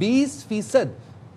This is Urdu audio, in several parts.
20%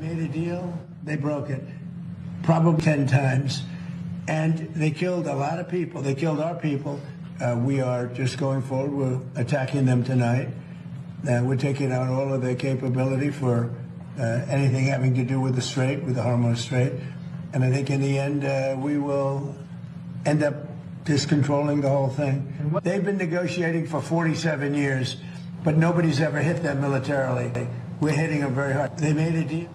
Made a deal, they broke it, probably 10 times, and they killed a lot of people. They killed our people. We are just going forward. We're attacking them tonight. We're taking out all of their capability for anything having to do with the Strait, with the Hormuz Strait. And I think in the end, we will end up just controlling the whole thing. They've been negotiating for 47 years, but nobody's ever hit them militarily. We're hitting them very hard. They made a deal.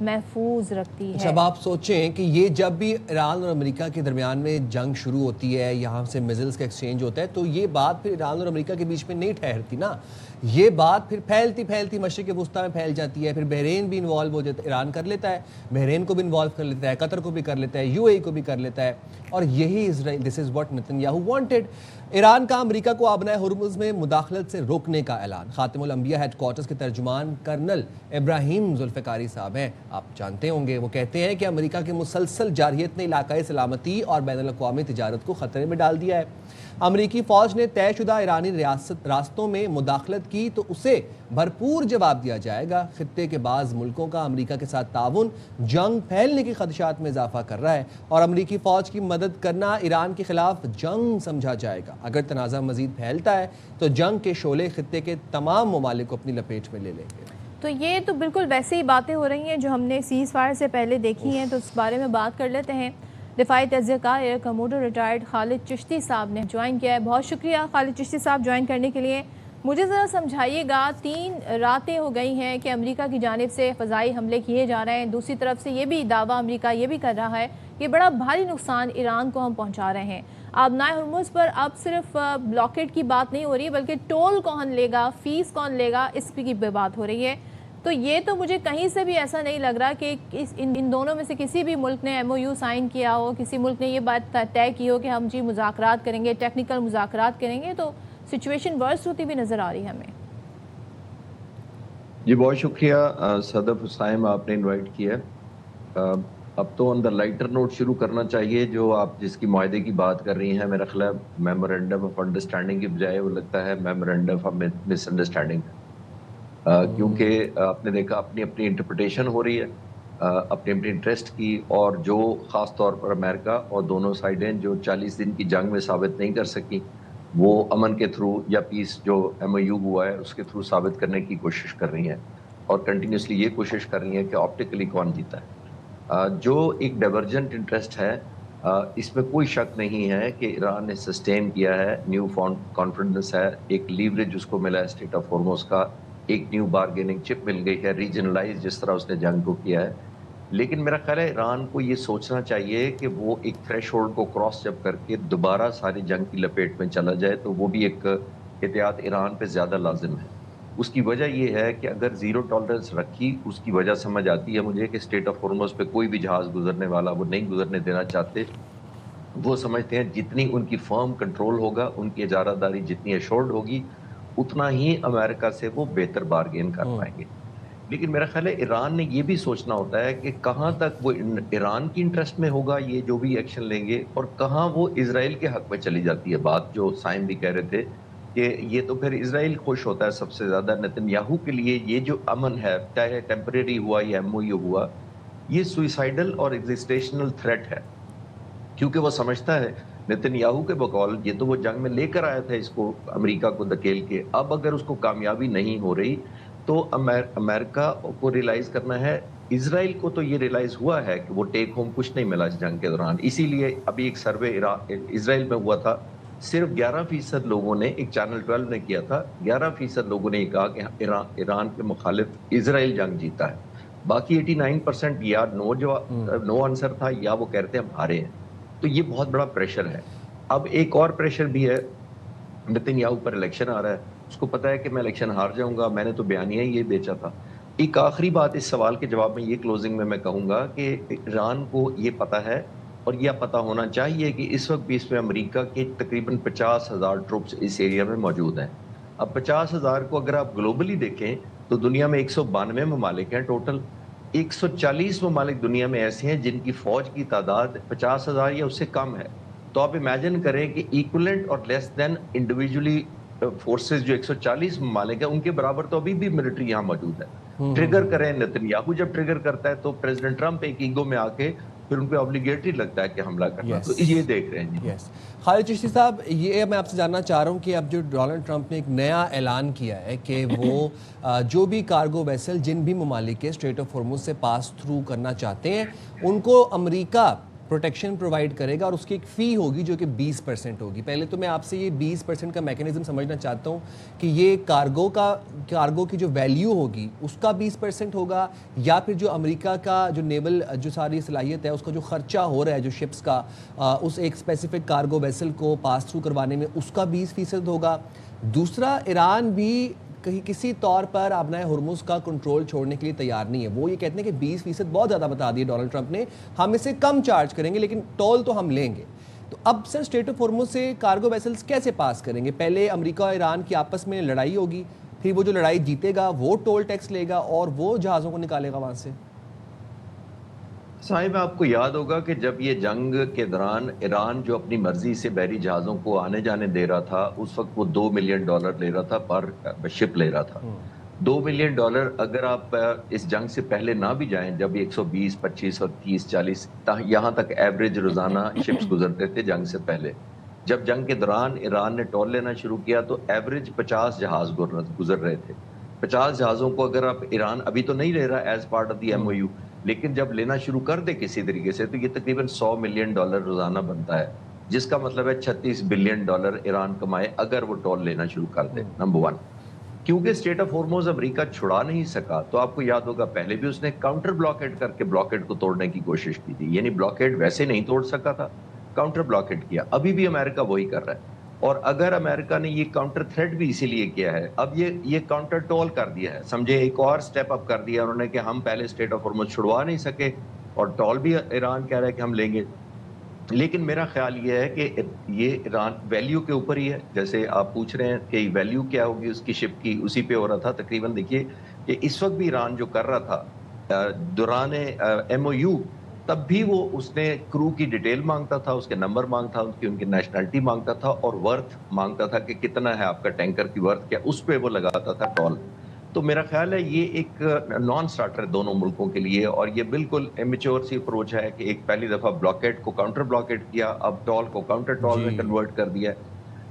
محفوظ رکھتی ہے. اب آپ سوچیں کہ یہ جب بھی ایران اور امریکہ کے درمیان میں جنگ شروع ہوتی ہے, یہاں سے میزلز کا ایکسچینج ہوتا ہے, تو یہ بات پھر ایران اور امریکہ کے بیچ میں نہیں ٹھہرتی نا, یہ بات پھر پھیلتی مشرق وسطیٰ میں پھیل جاتی ہے. پھر بحرین بھی انوالو ہو جاتا ہے, ایران کر لیتا ہے, بحرین کو بھی انوالو کر لیتا ہے, قطر کو بھی کر لیتا ہے, یو اے ای کو بھی کر لیتا ہے. اور یہی اسرائیل, this is what Netanyahu wanted. ایران کا امریکہ کو آبنائے ہرمز میں مداخلت سے روکنے کا اعلان. خاتم الانبیاء ہیڈ کوارٹرز کے ترجمان کرنل ابراہیم ذوالفقاری صاحب ہیں, آپ جانتے ہوں گے. وہ کہتے ہیں کہ امریکہ کی مسلسل جارحیت نے علاقائی سلامتی اور بین الاقوامی تجارت کو خطرے میں ڈال دیا ہے. امریکی فوج نے طے شدہ ایرانی راستوں میں مداخلت کی تو اسے بھرپور جواب دیا جائے گا. خطے کے بعض ملکوں کا امریکہ کے ساتھ تعاون جنگ پھیلنے کے خدشات میں اضافہ کر رہا ہے, اور امریکی فوج کی مدد کرنا ایران کے خلاف جنگ سمجھا جائے گا. اگر تنازع مزید پھیلتا ہے تو جنگ کے شعلے خطے کے تمام ممالک کو اپنی لپیٹ میں لے لیں گے. تو یہ تو بالکل ویسے ہی باتیں ہو رہی ہیں جو ہم نے سیز فائر سے پہلے دیکھی ہیں, تو اس بارے میں بات کر لیتے ہیں. دفاعی تجزیہ کار ایئر کموڈر ریٹائرڈ خالد چشتی صاحب نے جوائن کیا ہے. بہت شکریہ خالد چشتی صاحب جوائن کرنے کے لیے. مجھے ذرا سمجھائیے گا, 3 راتیں ہو گئی ہیں کہ امریکہ کی جانب سے فضائی حملے کیے جا رہے ہیں, دوسری طرف سے یہ بھی دعویٰ امریکہ یہ بھی کر رہا ہے کہ بڑا بھاری نقصان ایران کو ہم پہنچا رہے ہیں. آبنائے ہرمز پر اب صرف بلاکیڈ کی بات نہیں ہو رہی, بلکہ ٹول کون لے گا, فیس کون لے گا, اس کی بھی بات ہو رہی ہے. تو یہ تو مجھے کہیں سے بھی ایسا نہیں لگ رہا کہ ان دونوں میں سے کسی بھی ملک نے ایم او یو سائن کیا ہو, کسی ملک نے یہ بات طے کی ہو کہ ہم جی مذاکرات کریں گے, ٹیکنیکل مذاکرات کریں گے. تو سچویشن ورس ہوتی بھی نظر آ رہی ہے ہمیں. جی بہت شکریہ صدف حسین, آپ نے انوائٹ کیا. اب تو آن دا لائٹر نوٹ شروع کرنا چاہیے. جو آپ جس کی معاہدے کی بات کر رہی ہیں, میرا خیال ہے میمورینڈم آف انڈرسٹینڈنگ کی بجائے وہ لگتا ہے میمورینڈم آف مس انڈرسٹینڈنگ, کیونکہ آپ نے دیکھا اپنی اپنی انٹرپریٹیشن ہو رہی ہے اپنی اپنی انٹرسٹ کی, اور جو خاص طور پر امریکہ اور دونوں سائڈیں جو 40 دن کی جنگ میں ثابت نہیں کر سکی, وہ امن کے تھرو یا پیس جو ایم او یو ہوا ہے اس کے تھرو ثابت کرنے کی کوشش کر رہی ہیں, اور کنٹینیوسلی یہ کوشش کر رہی ہیں کہ آپٹیکلی کون جیتا ہے. جو ایک ڈائیورجنٹ انٹرسٹ ہے, اس میں کوئی شک نہیں ہے کہ ایران نے سسٹین کیا ہے, نیو فاؤنڈ کانفیڈنس ہے, ایک لیوریج اس کو ملا ہے اسٹریٹ آف ہارموز کا, ایک نیو بارگیننگ چپ مل گئی ہے, ریجنلائز جس طرح اس نے جنگ کو کیا ہے. لیکن میرا خیال ہے ایران کو یہ سوچنا چاہیے کہ وہ ایک تھریش ہولڈ کو کراس جب کر کے دوبارہ ساری جنگ کی لپیٹ میں چلا جائے تو وہ بھی ایک احتیاط ایران پہ زیادہ لازم ہے. اس کی وجہ یہ ہے کہ اگر زیرو ٹالرنس رکھی, اس کی وجہ سمجھ آتی ہے مجھے کہ اسٹریٹ آف ہارموز پہ کوئی بھی جہاز گزرنے والا وہ نہیں گزرنے دینا چاہتے. وہ سمجھتے ہیں جتنی ان کی فرم کنٹرول ہوگا, ان کی اجارہ داری جتنی ایشورڈ ہوگی, اتنا ہی امریکہ سے وہ بہتر بارگین کر پائیں گے. لیکن میرا خیال ہے ایران نے یہ بھی سوچنا ہوتا ہے کہ کہاں تک وہ ایران کی انٹرسٹ میں ہوگا یہ جو بھی ایکشن لیں گے, اور کہاں وہ اسرائیل کے حق میں چلی جاتی ہے بات. جو سائم بھی کہہ رہے تھے کہ یہ تو پھر اسرائیل خوش ہوتا ہے سب سے زیادہ. نیتن یاہو کے لیے یہ جو امن ہے, چاہے ٹیمپریری ہوا یا ایم او یو ہوا, یہ سوئسائڈل اور ایگزسٹیشنل تھریٹ ہے, کیونکہ وہ سمجھتا ہے نیتن یاہو کے بقول یہ تو وہ جنگ میں لے کر آیا تھا اس کو, امریکہ کو دھکیل کے. اب اگر اس کو کامیابی نہیں ہو رہی تو امریکہ کو ریلائز کرنا ہے, اسرائیل کو تو یہ ریلائز ہوا ہے کہ وہ ٹیک ہوم کچھ نہیں ملا اس جنگ کے دوران. اسی لیے ابھی ایک سروے اسرائیل میں ہوا تھا, صرف 11% لوگوں نے, ایک چینل 12 نے کیا تھا, 11% لوگوں نے یہ کہا کہ ایران کے مخالف اسرائیل جنگ جیتا ہے. باقی 89% یا نو آنسر تھا, یا وہ کہتے ہیں ہم ہارے ہیں. تو یہ بہت بڑا پریشر ہے. اب ایک اور پریشر بھی ہے, نیتن یاہو پر الیکشن آ رہا ہے, اس کو پتا ہے کہ میں الیکشن ہار جاؤں گا, میں نے تو بیانیہ یہ بیچا تھا. ایک آخری بات اس سوال کے جواب میں یہ کلوزنگ میں کہوں گا کہ ایران کو یہ پتا ہے, اور یہ پتا ہونا چاہیے کہ اس وقت بھی اس میں امریکہ کے تقریباً 50,000 ٹروپس اس ایریا میں موجود ہیں. اب 50,000 کو اگر آپ گلوبلی دیکھیں تو دنیا میں 192 ممالک ہیں ٹوٹل. 140 ممالک دنیا میں ایسے ہیں جن کی فوج کی تعداد 50,000 یا اس سے کم ہے. تو آپ امیجن کریں کہ ایکولنٹ اور لیس دین انڈیویجولی فورسز جو 140 ممالک ہیں, ان کے برابر تو ابھی بھی ملٹری یہاں موجود ہے. ٹریگر کریں, نیتن یاہو جب ٹریگر کرتا ہے تو پریزیڈنٹ ٹرمپ ایک ایگو میں آ کے پھر ان پہ obligatory لگتا ہے کہ حملہ کرنا. تو یہ دیکھ رہے ہیں. خالد چشتی صاحب, یہ میں آپ سے جاننا چاہ رہا ہوں کہ اب جو ڈونلڈ ٹرمپ نے ایک نیا اعلان کیا ہے کہ وہ جو بھی کارگو ویسل جن بھی ممالک کے اسٹریٹ آف ہارموز سے پاس تھرو کرنا چاہتے ہیں, ان کو امریکہ پروٹیکشن پرووائڈ کرے گا اور اس کی ایک فی ہوگی جو کہ 20% ہوگی. پہلے تو میں آپ سے یہ 20% کا میکینزم سمجھنا چاہتا ہوں کہ یہ کارگو کی جو ویلیو ہوگی اس کا 20% ہوگا, یا پھر جو امریکہ کا جو نیول جو ساری صلاحیت ہے اس کا جو خرچہ ہو رہا ہے جو شپس کا اس ایک اسپیسیفک کارگو ویسل کو پاس تھرو کروانے میں اس کا 20% ہوگا. دوسرا, ایران بھی کسی طور پر آبنائے ہرمز کا کنٹرول چھوڑنے کے لیے تیار نہیں ہے. وہ یہ کہتے ہیں کہ 20% بہت زیادہ بتا دیا ڈونلڈ ٹرمپ نے, ہم اسے کم چارج کریں گے لیکن ٹول تو ہم لیں گے. تو اب سر اسٹریٹ آف ہرمز سے کارگو ویسلز کیسے پاس کریں گے؟ پہلے امریکہ اور ایران کی آپس میں لڑائی ہوگی, پھر وہ جو لڑائی جیتے گا وہ ٹول ٹیکس لے گا اور وہ جہازوں کو نکالے گا وہاں سے. صاحب آپ کو یاد ہوگا کہ جب یہ جنگ کے دوران ایران جو اپنی مرضی سے بحری جہازوں کو آنے جانے دے رہا تھا, اس وقت وہ $2 ملین لے رہا تھا پر شپ لے رہا تھا. $2 ملین اگر آپ اس جنگ سے پہلے نہ بھی جائیں, جب 120, 25 اور 30, 40 یہاں تک ایوریج روزانہ شپس گزرتے تھے جنگ سے پہلے, جب جنگ کے دوران ایران نے ٹول لینا شروع کیا تو ایوریج 50 جہاز گزر رہے تھے. 50 جہازوں کو اگر آپ ایران ابھی تو نہیں لے رہا as part of the MOU, لیکن جب لینا شروع کر دے کسی طریقے سے تو یہ تقریباً $100 ملین روزانہ بنتا ہے, جس کا مطلب ہے $36 بلین ایران کمائے اگر وہ ٹول لینا شروع کر دے. نمبر 1, کیونکہ اسٹریٹ آف ہرمز امریکہ چھڑا نہیں سکا, تو آپ کو یاد ہوگا پہلے بھی اس نے کاؤنٹر بلاکیڈ کر کے بلاکیڈ کو توڑنے کی کوشش کی تھی. یعنی بلاکیڈ ویسے نہیں توڑ سکا تھا, کاؤنٹر بلاکیڈ کیا. ابھی بھی امریکہ وہی کر رہا ہے, اور اگر امریکہ نے یہ کاؤنٹر تھریٹ بھی اسی لیے کیا ہے, اب یہ کاؤنٹر ٹول کر دیا ہے, سمجھے ایک اور سٹیپ اپ کر دیا انہوں نے کہ ہم پہلے اسٹریٹ آف ہرمز چھڑوا نہیں سکے اور ٹول بھی ایران کہہ رہا ہے کہ ہم لیں گے. لیکن میرا خیال یہ ہے کہ یہ ایران ویلیو کے اوپر ہی ہے. جیسے آپ پوچھ رہے ہیں کہ ویلیو کیا ہوگی اس کی شپ کی, اسی پہ ہو رہا تھا تقریباً. دیکھیے کہ اس وقت بھی ایران جو کر رہا تھا دوران MOU, تب بھی وہ اس نے کرو کی ڈیٹیل مانگتا تھا, اس کے نمبر مانگتا تھا, ان کی نیشنلٹی مانگتا تھا, اور ورتھ مانگتا تھا کہ کتنا ہے آپ کا ٹینکر کی ورتھ کیا, اس پہ وہ لگاتا تھا ٹول. تو میرا خیال ہے یہ ایک نان سٹارٹر ہے دونوں ملکوں کے لیے, اور یہ بالکل امیچور سی اپروچ ہے کہ ایک پہلی دفعہ بلاکیڈ کو کاؤنٹر بلاکیڈ کیا, اب ٹول کو کاؤنٹر ٹول میں کنورٹ کر دیا.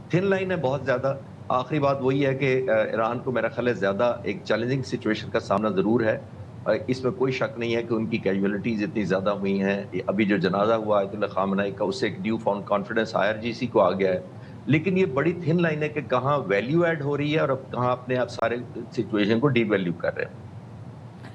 تھن لائن ہے بہت زیادہ. آخری بات وہی ہے کہ ایران کو میرا خیال ہے زیادہ ایک چیلنجنگ سچویشن کا سامنا ضرور ہے. اس میں کوئی شک نہیں ہے کہ ان کی کیجولیٹیز اتنی زیادہ ہوئی ہیں. ابھی جو جنازہ ہوا آیت اللہ خامنہ کا, اس سے ایک نیو فاؤنڈ کانفیڈنس IRGC کو آ گیا ہے. لیکن یہ بڑی تھن لائن ہے کہ کہاں ویلیو ایڈ ہو رہی ہے اور اب کہاں اپنے آپ سارے سچویشن کو ڈی ویلیو کر رہے ہیں.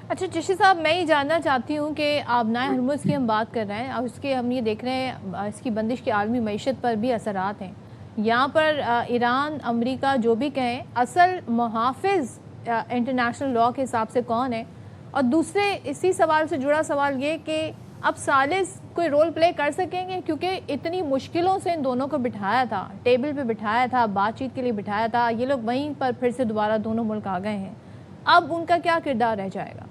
اچھا چشتی صاحب, میں یہ جاننا چاہتی ہوں کہ آبنائے ہرمز کی ہم بات کر رہے ہیں, اور اس کے ہم یہ دیکھ رہے ہیں اس کی بندش کے عالمی معیشت پر بھی اثرات ہیں. یہاں پر ایران امریکہ جو بھی کہیں, اصل محافظ انٹرنیشنل لاء کے حساب سے کون ہے؟ اور دوسرے اسی سوال سے جڑا سوال یہ کہ اب ثالث کوئی رول پلے کر سکیں گے؟ کیونکہ اتنی مشکلوں سے ان دونوں کو بٹھایا تھا, ٹیبل پہ بٹھایا تھا, بات چیت کے لیے بٹھایا تھا, یہ لوگ وہیں پر پھر سے دوبارہ دونوں ملک آ گئے ہیں. اب ان کا کیا کردار رہ جائے گا؟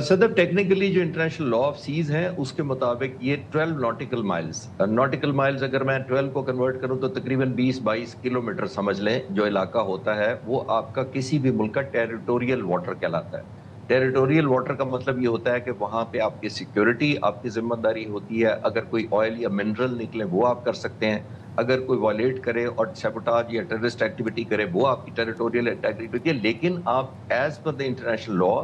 صدر ٹیکنیکلی جو انٹرنیشنل لا آف سیز ہے اس کے مطابق یہ 12 ناٹیکل مائلز اگر میں 12 کو کنورٹ کروں تو تقریباً 20-22 کلومیٹر سمجھ لیں جو علاقہ ہوتا ہے وہ آپ کا کسی بھی ملک کا ٹیریٹوریل واٹر کہلاتا ہے. ٹیریٹوریل واٹر کا مطلب یہ ہوتا ہے کہ وہاں پہ آپ کی سیکیورٹی آپ کی ذمہ داری ہوتی ہے. اگر کوئی آئل یا منرل نکلے وہ آپ کر سکتے ہیں, اگر کوئی وائلیٹ کرے اور سیبوٹاج یا ٹیررسٹ ایکٹیویٹی کرے وہ آپ کی ٹیریٹوریل ایکٹیویٹی ہوتی ہے. لیکن آپ as per the international law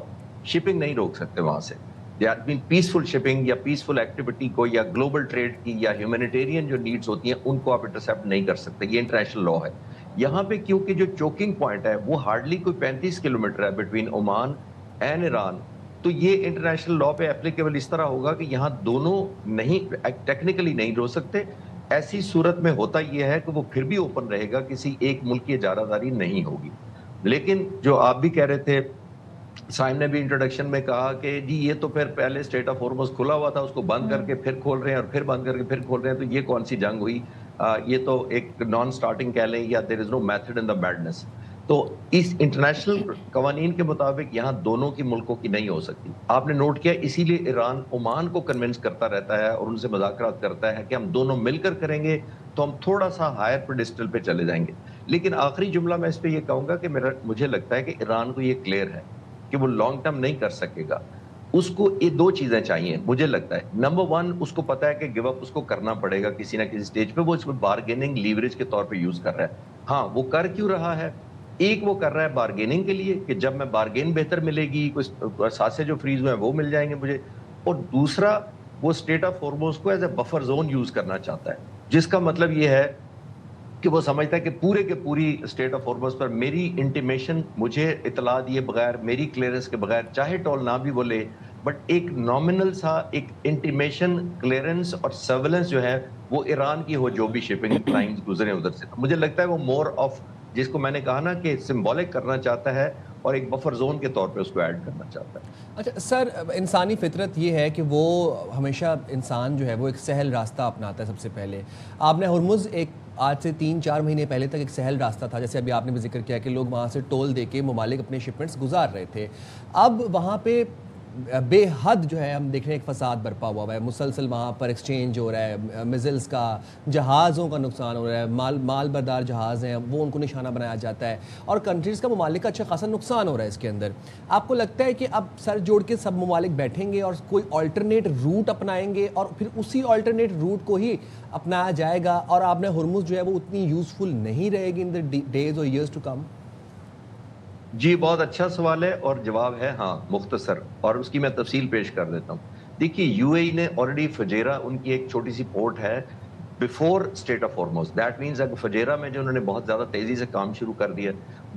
shipping نہیں روک سکتے وہاں سے. پیسفل شپنگ یا پیسفل ایکٹیویٹی کو یا گلوبل ٹریڈ کی یا ہیومینیٹیرین جو نیڈز ہوتی ہیں ان کو آپ انٹرسیپٹ نہیں کر سکتے. یہ انٹرنیشنل لا ہے. یہاں پہ کیونکہ جو چوکنگ پوائنٹ ہے وہ ہارڈلی کوئی 35 کلومیٹر ہے بٹوین عمان اینڈ ایران, تو یہ انٹرنیشنل لا پہ اپلیکیبل اس طرح ہوگا کہ یہاں دونوں نہیں ٹیکنیکلی نہیں رو سکتے. ایسی صورت میں ہوتا یہ ہے کہ وہ پھر بھی اوپن رہے گا, کسی ایک ملک کی اجارہ داری نہیں ہوگی. لیکن جو آپ بھی کہہ رہے تھے, سائم نے بھی انٹروڈکشن میں کہا کہ جی یہ تو پھر پہلے اسٹریٹ آف ہرمز کھلا ہوا تھا, اس کو بند کر کے پھر کھول رہے ہیں اور پھر بند کر کے پھر کھول رہے ہیں, تو یہ کون سی جنگ ہوئی؟ یہ تو ایک نان سٹارٹنگ کہہ لیں یا دیر از نو میتھڈ ان دا میڈنس. تو اس انٹرنیشنل قوانین کے مطابق یہاں دونوں کی ملکوں کی نہیں ہو سکتی. آپ نے نوٹ کیا, اسی لیے ایران عمان کو کنونس کرتا رہتا ہے اور ان سے مذاکرات کرتا ہے کہ ہم دونوں مل کر کریں گے تو ہم تھوڑا سا ہائر پیڈسٹل پہ چلے جائیں گے. لیکن آخری جملہ میں اس پہ یہ کہوں گا کہ مجھے لگتا ہے کہ ایران کو یہ کلیئر ہے کہ وہ لانگ ٹرم نہیں کر سکے گا. اس کو یہ دو چیزیں چاہیے مجھے لگتا ہے. نمبر 1, اس کو پتا ہے کہ گیو اپ اس کو کرنا پڑے گا کسی نہ کسی سٹیج پہ. وہ اس کو بارگیننگ لیوریج کے طور پہ یوز کر رہا ہے. ہاں وہ کر کیوں رہا ہے؟ ایک وہ کر رہا ہے بارگیننگ کے لیے کہ جب میں بارگین بہتر ملے گی, کچھ ساتھ سے جو فریز ہوئے ہیں وہ مل جائیں گے مجھے. اور دوسرا وہ اسٹریٹ آف ہارموز کو as a buffer zone use کرنا چاہتا ہے، جس کا مطلب یہ ہے کہ وہ سمجھتا ہے کہ پورے کے پوری اسٹیٹ آف ہارموز پر میری انٹیمیشن، مجھے اطلاع دیے بغیر، میری کلیئرنس کے بغیر، چاہے ٹول نہ بھی وہ لے، بٹ ایک نامنل سا ایک انٹیمیشن، کلیئرنس اور سرویلنس جو ہے وہ ایران کی ہو، جو بھی شپنگ لائنز گزرے ادھر سے. مجھے لگتا ہے وہ مور آف، جس کو میں نے کہا نا کہ سمبولک کرنا چاہتا ہے اور ایک بفر زون کے طور پہ اس کو ایڈ کرنا چاہتا ہے. اچھا سر، انسانی فطرت یہ ہے کہ وہ ہمیشہ انسان جو ہے وہ ایک سہل راستہ اپناتا ہے. سب سے پہلے آپ نے ہرمز ایک آج سے 3-4 مہینے پہلے تک ایک سہل راستہ تھا، جیسے ابھی آپ نے بھی ذکر کیا کہ لوگ وہاں سے ٹول دے کے ممالک اپنے شپمنٹس گزار رہے تھے. اب وہاں پہ بے حد جو ہے ہم دیکھ رہے ہیں ایک فساد برپا ہوا ہے، مسلسل وہاں پر ایکسچینج ہو رہا ہے، میزلز کا، جہازوں کا نقصان ہو رہا ہے، مال بردار جہاز ہیں وہ ان کو نشانہ بنایا جاتا ہے، اور کنٹریز کا، ممالک کا اچھا خاصا نقصان ہو رہا ہے اس کے اندر. آپ کو لگتا ہے کہ اب سر جوڑ کے سب ممالک بیٹھیں گے اور کوئی آلٹرنیٹ روٹ اپنائیں گے اور پھر اسی آلٹرنیٹ روٹ کو ہی اپنایا جائے گا، اور آپ نے ہرمز جو ہے وہ اتنی یوزفل نہیں رہے گی ان دا ڈیز اور ایئرز ٹو کم؟ جی بہت اچھا سوال ہے، اور جواب ہے ہاں، مختصر، اور اس کی میں تفصیل پیش کر دیتا ہوں. دیکھیے یو اے ای نے آلریڈی فجیرہ، ان کی ایک چھوٹی سی پورٹ ہے before strait of Hormuz. That means اگر فجیرہ میں جو انہوں نے بہت زیادہ تیزی سے کام شروع کر دیا،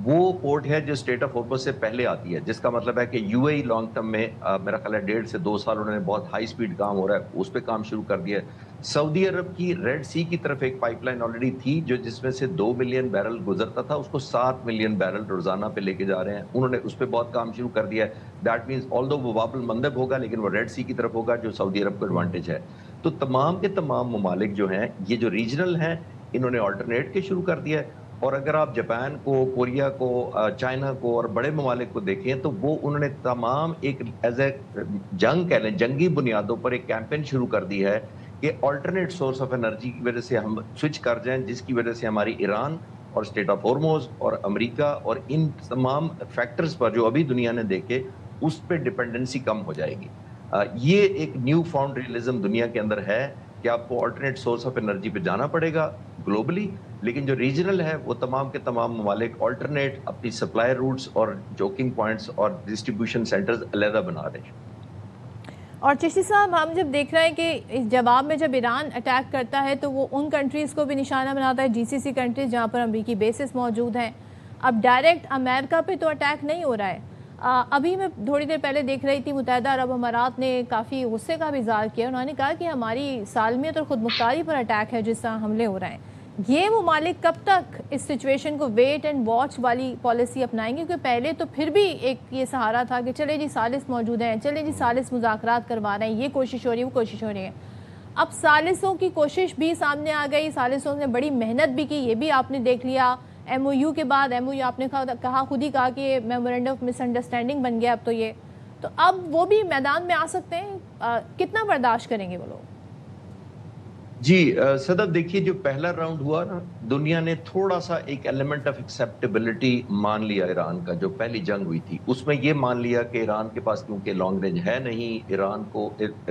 وہ پورٹ ہے جو اسٹیٹ آف ہارموز سے پہلے آتی ہے، جس کا مطلب ہے کہ you a E long term میں میرا خیال ہے 1.5 سے 2 سال انہوں نے بہت ہائی سپیڈ کام ہو رہا ہے اس پہ کام شروع کر دیا ہے. سعودی عرب کی ریڈ سی کی طرف ایک پائپ لائن آلریڈی تھی جو جس میں سے 2 ملین بیرل گزرتا تھا، اس کو 7 ملین بیرل روزانہ پہ لے کے جا رہے ہیں. انہوں نے اس پہ بہت کام شروع کر دیا ہے. دیٹ مینز آلدو وہ باب المندب ہوگا لیکن وہ ریڈ سی کی طرف ہوگا، جو سعودی عرب کو ایڈوانٹیج ہے. تو تمام کے تمام ممالک جو ہیں یہ جو ریجنل ہیں، انہوں نے آلٹرنیٹ کے شروع کر دیا ہے. اور اگر آپ جاپان کو، کوریا کو، چائنا کو اور بڑے ممالک کو دیکھیں تو وہ انہوں نے تمام ایک ایز اے جنگ کہہ لیں، جنگی بنیادوں پر ایک کیمپین شروع کر دی ہے کہ آلٹرنیٹ سورس آف انرجی کی وجہ سے ہم سوئچ کر جائیں، جس کی وجہ سے ہماری ایران اور اسٹیٹ آف ہارموز اور امریکہ اور ان تمام فیکٹرز پر جو ابھی دنیا نے دیکھے اس پہ ڈپینڈنسی کم ہو جائے گی. یہ ایک نیو فاؤنڈ ریئلزم دنیا کے اندر ہے کہ آپ کو آلٹرنیٹ سورس آف انرجی پہ جانا پڑے گا گلوبلی، لیکن جو ریجنل ہے وہ تمام کے تمام ممالک آلٹرنیٹ اپنی سپلائی روٹس اور جوکنگ پوائنٹس اور ڈسٹریبیوشن سینٹرز علیحدہ بنا رہے ہیں. اور چشتی صاحب، ہم جب دیکھ رہے ہیں کہ جواب میں جب ایران اٹیک کرتا ہے تو وہ ان کنٹریز کو بھی نشانہ بناتا ہے، جی سی سی کنٹریز جہاں پر امریکی بیسز موجود ہیں. اب ڈائریکٹ امریکہ پہ تو اٹیک نہیں ہو رہا ہے. ابھی میں تھوڑی دیر پہلے دیکھ رہی تھی متحدہ عرب امارات نے کافی غصے کا بھی اظہار کیا. انہوں نے کہا کہ ہماری سالمیت اور خود مختاری پر اٹیک ہے جس طرح حملے ہو رہے ہیں. یہ ممالک کب تک اس سچویشن کو ویٹ اینڈ واچ والی پالیسی اپنائیں گے؟ کیونکہ پہلے تو پھر بھی ایک یہ سہارا تھا کہ چلے جی ثالث موجود ہیں، چلے جی ثالث مذاکرات کروا رہے ہیں، یہ کوشش ہو رہی ہے، وہ کوشش ہو رہی ہے. اب ثالثوں کی کوشش بھی سامنے آ گئی، ثالثوں نے بڑی محنت بھی کی، یہ بھی آپ نے دیکھ لیا. ایم او یو کے بعد ایم او یو آپ نے کہا خود ہی کہا کہ یہ میمورینڈم آف مس انڈرسٹینڈنگ بن گیا اب تو یہ. تو اب وہ بھی میدان میں آ سکتے ہیں، کتنا برداشت کریں گے وہ لوگ؟ جی صدف، دیکھیے جو پہلا راؤنڈ ہوا نا، دنیا نے تھوڑا سا ایک ایلیمنٹ آف ایکسیپٹیبلٹی مان لیا. ایران کا جو پہلی جنگ ہوئی تھی اس میں یہ مان لیا کہ ایران کے پاس کیونکہ لانگ رینج ہے نہیں، ایران کو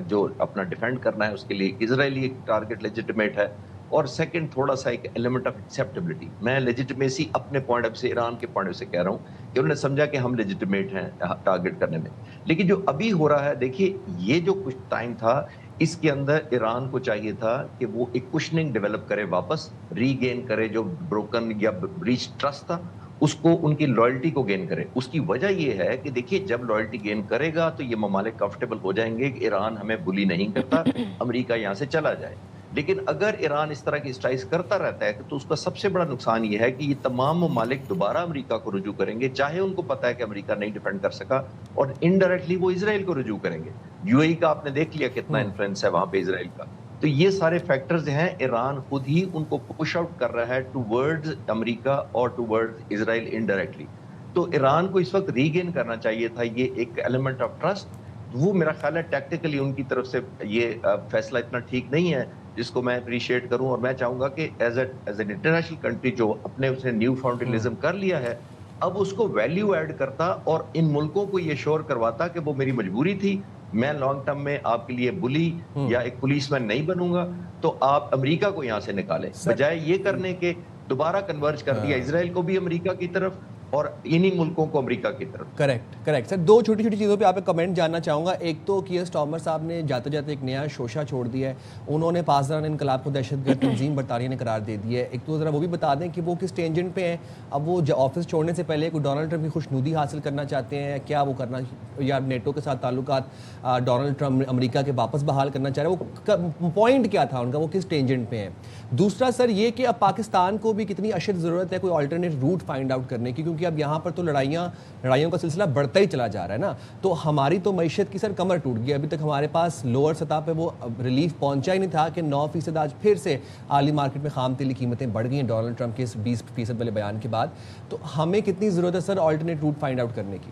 جو اپنا ڈیفینڈ کرنا ہے اس کے لیے اسرائیلی ایک ٹارگٹ لیجیٹمیٹ ہے. اور سیکنڈ تھوڑا سا ایک ایلیمنٹ آف ایکسیپٹیبلٹی، میں لیجیٹمیسی اپنے پوائنٹ آف سے، ایران کے پوائنٹ آف سے کہہ رہا ہوں کہ انہوں نے سمجھا کہ ہم لیجیٹمیٹ ہیں ٹارگٹ کرنے میں. لیکن جو ابھی ہو رہا ہے، دیکھیے یہ جو کچھ ٹائم تھا اس کے اندر ایران کو چاہیے تھا کہ وہ ایک کشننگ ڈیولپ کرے، واپس ری گین کرے جو بروکن یا بریچ ٹرسٹ تھا، اس کو ان کی لائلٹی کو گین کرے. اس کی وجہ یہ ہے کہ دیکھیے جب لائلٹی گین کرے گا تو یہ ممالک کمفرٹیبل ہو جائیں گے کہ ایران ہمیں بلی نہیں کرتا، امریکہ یہاں سے چلا جائے. لیکن اگر ایران اس طرح کی اسٹرائکس کرتا رہتا ہے تو اس کا سب سے بڑا نقصان یہ ہے کہ یہ تمام ممالک دوبارہ امریکہ کو رجوع کریں گے، چاہے ان کو پتا ہے کہ امریکہ نہیں ڈیفینڈ کر سکا، اور انڈائریکٹلی وہ اسرائیل کو رجوع کریں گے. یو اے ای کا آپ نے دیکھ لیا کتنا انفلوئنس ہے وہاں پہ اسرائیل کا. تو یہ سارے فیکٹرز ہیں، ایران خود ہی ان کو پش آؤٹ کر رہا ہے ٹو ورڈز امریکہ اور ٹو ورڈز اسرائیل انڈائریکٹلی. تو ایران کو اس وقت ری گین کرنا چاہیے تھا یہ ایک ایلیمنٹ آف ٹرسٹ. وہ میرا خیال ہے ٹیکٹیکلی ان کی طرف سے یہ فیصلہ اتنا ٹھیک نہیں ہے جس کو میں اپریشیٹ کروں. اور میں چاہوں گا کہ ایز این انٹرنیشنل کنٹری جو اپنے اس نے نیو فاؤنڈریزم کر لیا ہے، اب اس کو ویلیو ایڈ کرتا اور ان ملکوں کو یہ شور کرواتا کہ وہ میری مجبوری تھی، میں لانگ ٹرم میں آپ کے لیے بلی یا ایک پولیس مین نہیں بنوں گا، تو آپ امریکہ کو یہاں سے نکالیں، بجائے یہ کرنے کے دوبارہ کنورج کر دیا اسرائیل کو بھی امریکہ کی طرف اور انہی ملکوں کو امریکہ کی طرف. کریکٹ سر. دو چھوٹی چھوٹی چیزوں پہ آپ کا کمنٹ جاننا چاہوں گا. ایک تو کیئر سٹارمر صاحب نے جاتے جاتے ایک نیا شوشہ چھوڑ دیا ہے, انہوں نے پاسداران انقلاب کو دہشت گرد تنظیم برطانیہ نے قرار دے دی ہے. ایک تو ذرا وہ بھی بتا دیں کہ وہ کس ٹینجنٹ پہ ہیں. اب وہ آفس چھوڑنے سے پہلے کوئی ڈونلڈ ٹرمپ کی خوشنودی حاصل کرنا چاہتے ہیں, کیا وہ کرنا, یا نیٹو کے ساتھ تعلقات ڈونلڈ ٹرمپ امریکہ کے واپس بحال کرنا چاہ رہے ہیں, وہ پوائنٹ کیا تھا ان کا, وہ کس ٹینجنٹ پہ ہیں. دوسرا سر یہ کہ اب پاکستان کو بھی کتنی اشد ضرورت ہے کوئی آلٹرنیٹ روٹ فائنڈ آؤٹ کرنے کی, کیونکہ اب یہاں پر تو لڑائیوں کا سلسلہ بڑھتا ہی چلا جا رہا ہے نا. تو ہماری تو معیشت کی سر کمر ٹوٹ گئی, ابھی تک ہمارے پاس لوور سطح پہ وہ ریلیف پہنچا ہی نہیں تھا کہ 9% آج پھر سے عالمی مارکیٹ میں خام تیل کی قیمتیں بڑھ گئی ہیں ڈونلڈ ٹرمپ کے اس 20% والے بیان کے بعد. تو ہمیں کتنی ضرورت ہے سر آلٹرنیٹ روٹ فائنڈ آؤٹ کرنے کی؟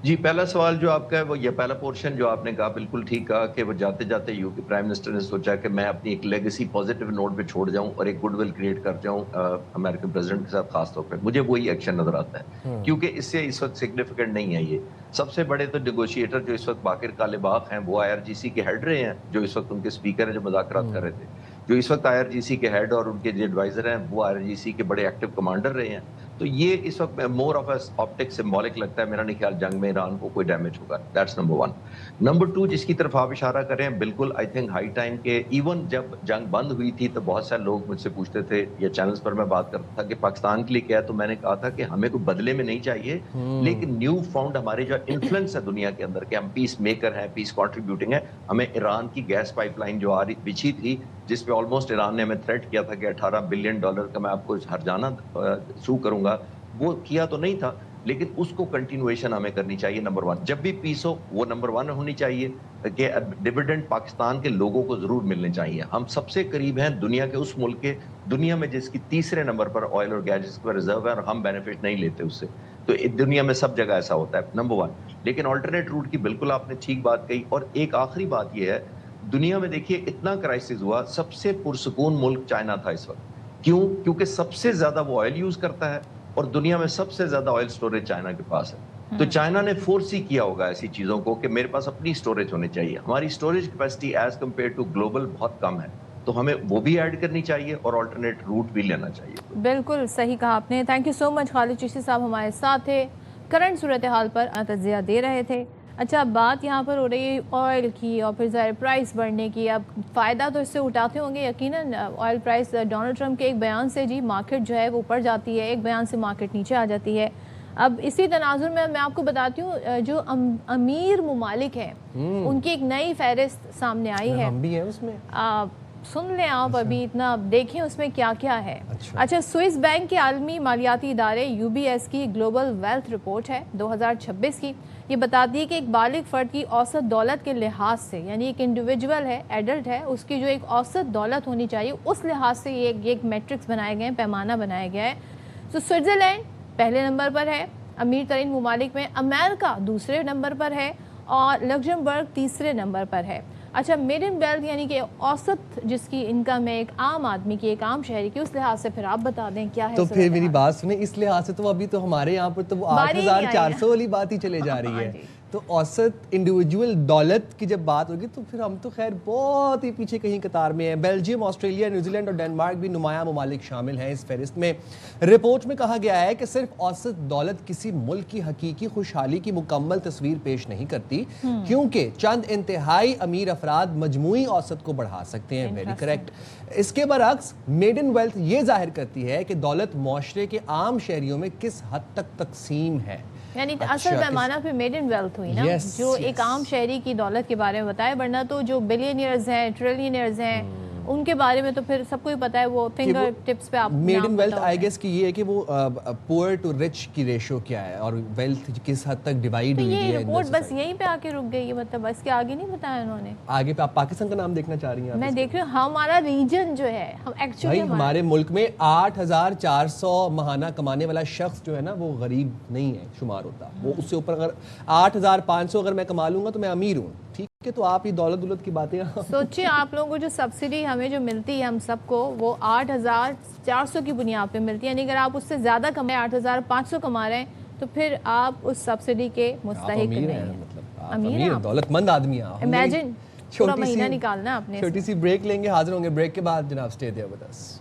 جی, پہلا سوال جو آپ کا ہے وہ یہ پہلا پورشن جو آپ نے کہا بالکل ٹھیک کہا کہ وہ جاتے جاتے یو کے پرائم منسٹر نے سوچا کہ میں اپنی ایک لیگیسی پازیٹیو نوٹ پہ چھوڑ جاؤں اور ایک گڈ ول کریٹ کر جاؤں امریکن پریزیڈنٹ کے ساتھ. خاص طور پہ مجھے وہی ایکشن نظر آتا ہے, کیونکہ اس سے اس وقت سگنیفیکنٹ نہیں ہے. یہ سب سے بڑے تو نیگوشیٹر جو اس وقت باقر کالباغ ہیں وہ IRGC کے ہیڈ رہے ہیں, جو اس وقت ان کے اسپیکر ہیں جو مذاکرات کر رہے تھے. جو اس وقت IRGC کے ہیڈ اور ان کے جو ایڈوائزر ہیں وہ IRGC کے بڑے ایکٹیو کمانڈر رہے ہیں. تو یہ اس وقت more of a optic symbolic لگتا ہے, میرا نہیں خیال جنگ میں ایران کو کوئی ڈیمیج ہوگا. That's number 1. نمبر 2 جس کی طرف آپ اشارہ کریں, بالکل آئی تھنک ہائی ٹائم کہ ایون جب جنگ بند ہوئی تھی تو بہت سارے لوگ مجھ سے پوچھتے تھے, یا چینلز پر میں بات کرتا تھا کہ پاکستان کے لیے کیا ہے, تو میں نے کہا تھا کہ ہمیں کوئی بدلے میں نہیں چاہیے, لیکن نیو فاؤنڈ ہمارے جو انفلوئنس ہے دنیا کے اندر کہ ہم پیس میکر ہیں, پیس کنٹریبیوٹنگ ہے. ہمیں ایران کی گیس پائپ لائن جو بچھی تھی جس پہ آلموسٹ ایران نے ہمیں تھریٹ کیا تھا کہ $18 بلین کا میں آپ کو ہرجانہ سو کروں گا, وہ کیا تو نہیں تھا, لیکن اس کو کنٹینویشن ہمیں کرنی چاہیے. نمبر 1 جب بھی پیس ہو وہ نمبر 1 ہونی چاہیے کہ ڈیویڈنڈ پاکستان کے لوگوں کو ضرور ملنے چاہیے. ہم سب سے قریب ہیں دنیا کے اس ملک کے, دنیا میں جس کی تیسرے نمبر پر آئل اور گیس کا ریزرو ہے, اور ہم بینیفٹ نہیں لیتے اس سے. تو دنیا میں سب جگہ ایسا ہوتا ہے, نمبر 1. لیکن آلٹرنیٹ روٹ کی بالکل آپ نے ٹھیک بات کہی. اور ایک آخری بات یہ ہے, دنیا میں دیکھیے اتنا کرائسس ہوا, سب سے پرسکون ملک چائنا تھا اس وقت. کیوں؟ کیونکہ سب سے زیادہ وہ آئل یوز کرتا ہے اور دنیا میں سب سے زیادہ آئل سٹوریج چائنا کے پاس ہے. تو چائنا نے فورس ہی کیا ہوگا ایسی چیزوں کو کہ میرے پاس اپنی سٹوریج ہونی چاہیے. ہماری storage capacity as compared to global بہت کم ہے, تو ہمیں وہ بھی ایڈ کرنی چاہیے اور آلٹرنیٹ روٹ بھی لینا چاہیے. بالکل صحیح کہا آپ نے. تھینک یو سو مچ. خالد چشتی صاحب ہمارے ساتھ تھے, کرنٹ صورتحال پر تجزیہ دے رہے تھے. اچھا, بات یہاں پر ہو رہی ہے آئل کی اور پھر ظاہر پرائس بڑھنے کی. اب فائدہ تو اس سے اٹھاتے ہوں گے یقیناً آئل پرائس. ڈونلڈ ٹرمپ کے ایک بیان سے جی مارکیٹ جو ہے وہ اوپر جاتی ہے, ایک بیان سے مارکیٹ نیچے آ جاتی ہے. اب اسی تناظر میں آپ کو بتاتی ہوں جو امیر ممالک ہیں ان کی ایک نئی فہرست سامنے آئی ہے. ہم بھی ہیں اس میں, سن لیں آپ, ابھی اتنا دیکھیں اس میں کیا کیا ہے. اچھا, سوئس بینک کے عالمی مالیاتی ادارے UBS کی گلوبل ویلتھ رپورٹ ہے 2026 کی. یہ بتاتی ہے کہ ایک بالغ فرد کی اوسط دولت کے لحاظ سے, یعنی ایک انڈیویجول ہے, ایڈلٹ ہے, اس کی جو ایک اوسط دولت ہونی چاہیے اس لحاظ سے یہ ایک میٹرکس بنائے گئے ہیں, پیمانہ بنایا گیا ہے. تو سوئٹزرلینڈ پہلے نمبر پر ہے امیر ترین ممالک میں, امریکہ دوسرے نمبر پر ہے, اور لگزمبرگ تیسرے نمبر پر ہے. اچھا, میڈین ویلتھ یعنی کہ اوسط جس کی انکم ہے ایک عام آدمی کی, ایک عام شہری کی, اس لحاظ سے پھر آپ بتا دیں کیا ہے. تو پھر میری بات سنیں, اس لحاظ سے تو ابھی تو ہمارے یہاں پر تو وہ 8,400 والی بات ہی چلے جا رہی ہے. تو اوسط انڈیویجول دولت کی جب بات ہوگی تو پھر ہم تو خیر بہت ہی پیچھے کہیں قطار میں ہیں. بیلجیم, آسٹریلیا, نیوزی لینڈ اور ڈنمارک بھی نمایاں ممالک شامل ہیں اس فہرست میں. رپورٹ میں کہا گیا ہے کہ صرف اوسط دولت کسی ملک کی حقیقی خوشحالی کی مکمل تصویر پیش نہیں کرتی, کیونکہ چند انتہائی امیر افراد مجموعی اوسط کو بڑھا سکتے ہیں. Very correct. اس کے برعکس میڈن ویلتھ یہ ظاہر کرتی ہے کہ دولت معاشرے کے عام شہریوں میں کس حد تک تقسیم ہے. یعنی اصل پیمانہ پہ میڈن ویلتھ ہوئی نا, جو ایک عام شہری کی دولت کے بارے میں بتائے, ورنہ تو جو بلینئرز ہیں, ٹریلینئرز ہیں, ان کے بارے میں تو پھر سب کو ہی پتا ہے, وہ فنگر ٹپس پہ آپ میڈن ویلتھ آئی گیس کی یہ ہے کہ وہ پور ٹو رچ کی ریشو کیا ہے اور ویلتھ کس حد تک ڈیوائیڈ ہوئی ہے. یہ رپورٹ بس یہیں پہ آ کے رک گئی ہے, مطلب اس کے آگے نہیں بتایا انہوں نے. آگے پہ آپ پاکستان کا نام دیکھنا چاہ رہی ہیں؟ میں دیکھ رہی ہوں ہمارا ریجن جو ہے, ہم ایکچولی ہمارے ملک میں 8,400 ماہانہ کمانے والا شخص جو ہے نا وہ غریب نہیں ہے شمار ہوتا. وہ اس سے اوپر اگر 8,500 اگر میں کما لوں گا تو میں امیر ہوں. ٹھیک ہے, تو آپ یہ دولت کی باتیں سوچیں. آپ لوگوں کو جو سبسڈی ہمیں جو ملتی ہے ہم سب کو, وہ 8,400 کی بنیاد پہ ملتی ہے. یعنی اگر آپ اس سے زیادہ کمائیں, 8,500 کما رہے ہیں, تو پھر آپ اس سبسڈی کے مستحق نہیں ہیں. امیر ہیں, دولت مند آدمی ہیں. امیجن پورا مہینہ نکالنا آپ نے. چھوٹی سی بریک لیں گے, حاضر ہوں گے بریک کے بعد. جناب stay there with us.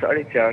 4,500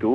2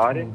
RM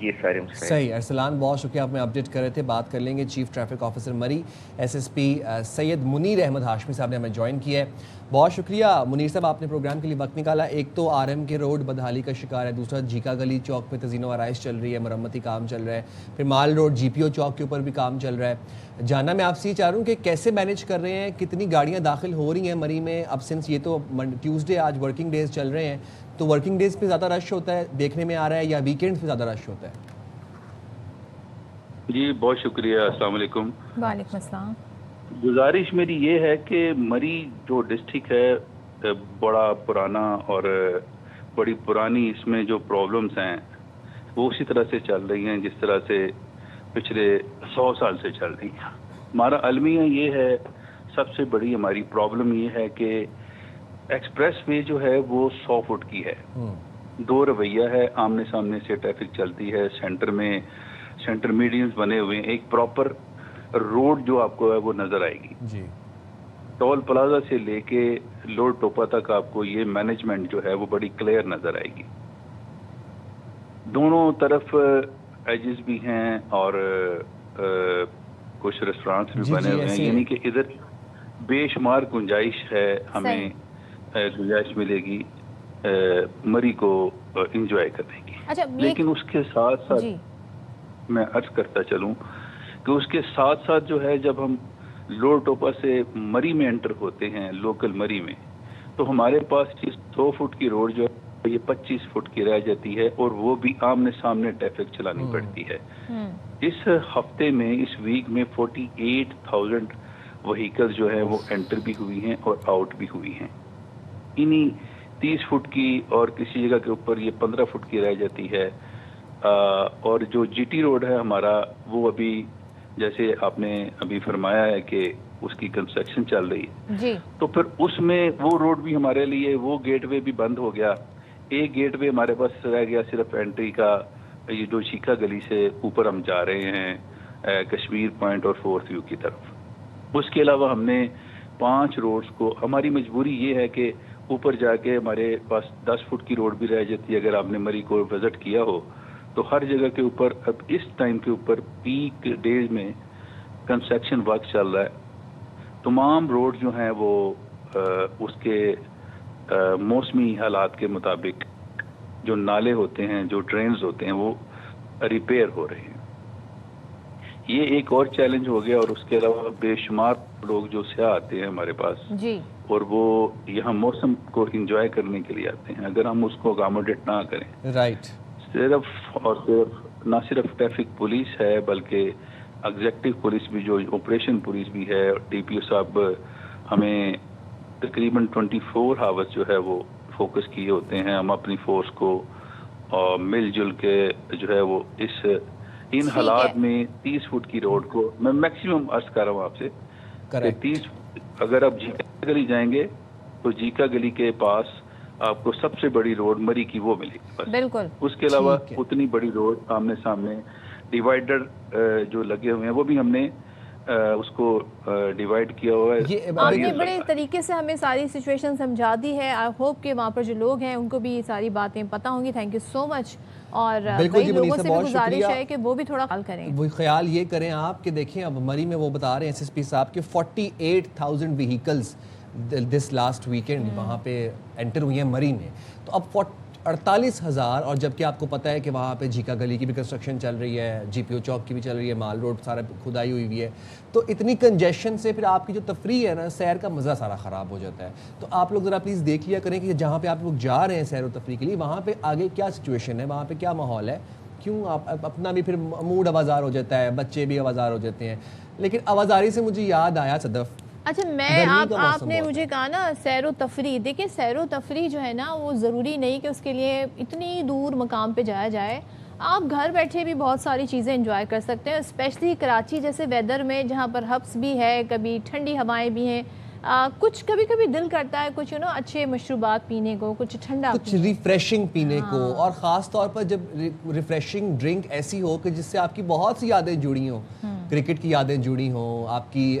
یہ سارے مسائل. صحیح. ارسلان بہت شکریہ, آپ میں اپڈیٹ کر رہے تھے. بات کر لیں گے چیف ٹریفک آفیسر مری SSP سید منیر احمد ہاشمی صاحب نے ہمیں جوائن کیا ہے. بہت شکریہ منیر صاحب, آپ نے پروگرام کے لیے وقت نکالا. ایک تو RM کے روڈ بدحالی کا شکار ہے, دوسرا جھیکا گلی چوک پہ تزئین و آرائش چل رہی ہے, مرمتی کام چل رہا ہے, پھر مال روڈ GPO چوک کے اوپر بھی کام چل رہا ہے. جاننا میں آپ سے یہ چاہ رہا ہوں کہ کیسے مینیج کر رہے ہیں, کتنی گاڑیاں داخل ہو رہی ہیں مری میں اب سنس یہ تو ٹیوزڈے آج ورکنگ ڈیز چل رہے ہیں, تو ورکنگ ڈیز پہ زیادہ رش ہوتا ہے دیکھنے میں آ رہا ہے یا ویکینڈز پہ زیادہ رش ہوتا ہے؟ جی بہت شکریہ, السلام علیکم. وعلیکم السلام. گزارش میری یہ ہے کہ مری جو ڈسٹرکٹ ہے بڑا پرانا اور بڑی پرانی اس میں جو پرابلمز ہیں وہ اسی طرح سے چل رہی ہیں جس طرح سے پچھلے 100 سال سے چل رہی ہیں. ہمارا المیہ یہ ہے, سب سے بڑی ہماری پرابلم یہ ہے کہ ایکسپریس وے جو ہے وہ 100 فٹ کی ہے. دو رویہ ہے, آمنے سامنے سے ٹریفک چلتی ہے, سینٹر میں سینٹر میڈینز بنے ہوئے ہیں, ایک پراپر روڈ جو آپ کو ہے وہ نظر آئے گی. جی. ٹول پلازا سے لے کے لوڈ ٹوپا تک آپ کو یہ مینجمنٹ جو ہے وہ بڑی کلیئر نظر آئے گی. دونوں طرف ایجز بھی ہیں اور کچھ ریسٹورانٹس بھی بنے ہوئے ہیں, یعنی کہ ادھر بے شمار گنجائش ہے, ہمیں گنجائش ملے گی مری کو انجوائے کرنے کی. لیکن اس کے ساتھ ساتھ میں عرض کرتا چلوں کہ اس کے ساتھ ساتھ جو ہے جب ہم لوڈ ٹوپا سے مری میں انٹر ہوتے ہیں, لوکل مری میں, تو ہمارے پاس 100 فٹ کی روڈ جو ہے یہ 25 فٹ کی رہ جاتی ہے, اور وہ بھی آمنے سامنے ٹریفک چلانی پڑتی ہے. اس ہفتے میں اس ویک میں 48,000 وہیکل جو ہے وہ انٹر بھی ہوئی ہیں اور آؤٹ بھی ہوئی ہیں. انہی 30 فٹ کی اور کسی جگہ کے اوپر یہ 15 فٹ کی رہ جاتی ہے. اور جو GT روڈ ہے ہمارا وہ ابھی جیسے آپ نے ابھی فرمایا ہے کہ اس کی کنسٹرکشن چل رہی ہے جی, تو پھر اس میں وہ روڈ بھی ہمارے لیے وہ گیٹ وے بھی بند ہو گیا. ایک گیٹ وے ہمارے پاس رہ گیا صرف انٹری کا, یہ جو چیکا گلی سے اوپر ہم جا رہے ہیں کشمیر پوائنٹ اور 4th ویو کی طرف. اس کے علاوہ ہم نے 5 روڈز کو, ہماری مجبوری یہ ہے کہ اوپر جا کے ہمارے پاس 10 فٹ کی روڈ بھی رہ جاتی ہے. اگر آپ نے مری کو وزٹ کیا ہو تو ہر جگہ کے اوپر اب اس ٹائم کے اوپر پیک ڈیز میں کنسٹرکشن ورک چل رہا ہے. تمام روڈ جو ہیں وہ اس کے موسمی حالات کے مطابق جو نالے ہوتے ہیں, جو ڈرینز ہوتے ہیں, وہ ریپیئر ہو رہے ہیں. یہ ایک اور چیلنج ہو گیا. اور اس کے علاوہ بے شمار لوگ جو سیاح آتے ہیں ہمارے پاس جی, اور وہ یہاں موسم کو انجوائے کرنے کے لیے آتے ہیں, اگر ہم اس کو اکاموڈیٹ نہ کریں, رائٹ, صرف اور صرف نہ صرف ٹریفک پولیس ہے بلکہ ایگزیکٹو پولیس بھی, جو آپریشن پولیس بھی ہے, DPO صاحب ہمیں تقریباً 24 آورس جو ہے وہ فوکس کیے ہوتے ہیں. ہم اپنی فورس کو مل جل کے جو ہے وہ ان حالات میں 30 فٹ کی روڈ کو میں میکسیمم عرض کر رہا ہوں آپ سے کہ 30, اگر آپ جیکا گلی جائیں گے تو جیکا گلی کے پاس آپ کو سب سے بڑی روڈ مری کی وہ ملے گی. بالکل. اس کے علاوہ اتنی بڑی روڈ آمنے سامنے ڈیوائڈر جو لگے ہوئے ہیں وہ بھی ہم نے اس کو ڈیوائڈ کیا ہوا ہے. آپ نے بڑے طریقے سے ہمیں ساری سچویشن سمجھا دی ہے. آئی ہوپ کہ وہاں پر جو لوگ ہیں ان کو بھی یہ ساری باتیں پتہ ہوں گی. تھینک یو سو مچ. اور کئی لوگوں سے بھی گزارش ہے کہ وہ بھی تھوڑا خیال کریں. وہ خیال یہ کریں آپ کہ دیکھیں اب مری میں وہ بتا رہے ہیں SSP صاحب کہ 48,000 ویہیکلز دس لاسٹ ویکینڈ وہاں پہ انٹر ہوئی ہیں مری میں. تو اب 48,000, اور جبکہ آپ کو پتہ ہے کہ وہاں پہ جھیکا گلی کی بھی کنسٹرکشن چل رہی ہے, GPO چوک کی بھی چل رہی ہے, مال روڈ سارا کھدائی ہوئی ہوئی ہے. تو اتنی کنجیشن سے پھر آپ کی جو تفریح ہے نا, سیر کا مزہ سارا خراب ہو جاتا ہے. تو آپ لوگ ذرا پلیز دیکھ لیا کریں کہ جہاں پہ آپ لوگ جا رہے ہیں سیر و تفریح کے لیے, وہاں پہ آگے کیا سچویشن ہے, وہاں پہ کیا ماحول ہے. کیوں آپ اپنا بھی پھر موڈ آوازار ہو جاتا ہے, بچے بھی آوازار ہو جاتے ہیں. لیکن آوازاری سے مجھے یاد آیا صدف, اچھا میں آپ نے مجھے کہا نا سیر و تفریح. دیکھیں سیر و تفریح جو ہے نا وہ ضروری نہیں کہ اس کے لیے اتنی دور مقام پہ جایا جائے. آپ گھر بیٹھے بھی بہت ساری چیزیں انجوائے کر سکتے ہیں, اسپیشلی کراچی جیسے ویدر میں جہاں پر ہبس بھی ہے, کبھی ٹھنڈی ہوائیں بھی ہیں, کچھ کبھی کبھی دل کرتا ہے کچھ اچھے مشروبات پینے کو, کچھ ٹھنڈا, کچھ ریفریشنگ پینے کو. اور خاص طور پر جب ریفریشنگ ڈرنک ایسی ہو کہ جس سے آپ کی بہت سی یادیں جڑی ہوں, کرکٹ کی یادیں جڑی ہوں, آپ کی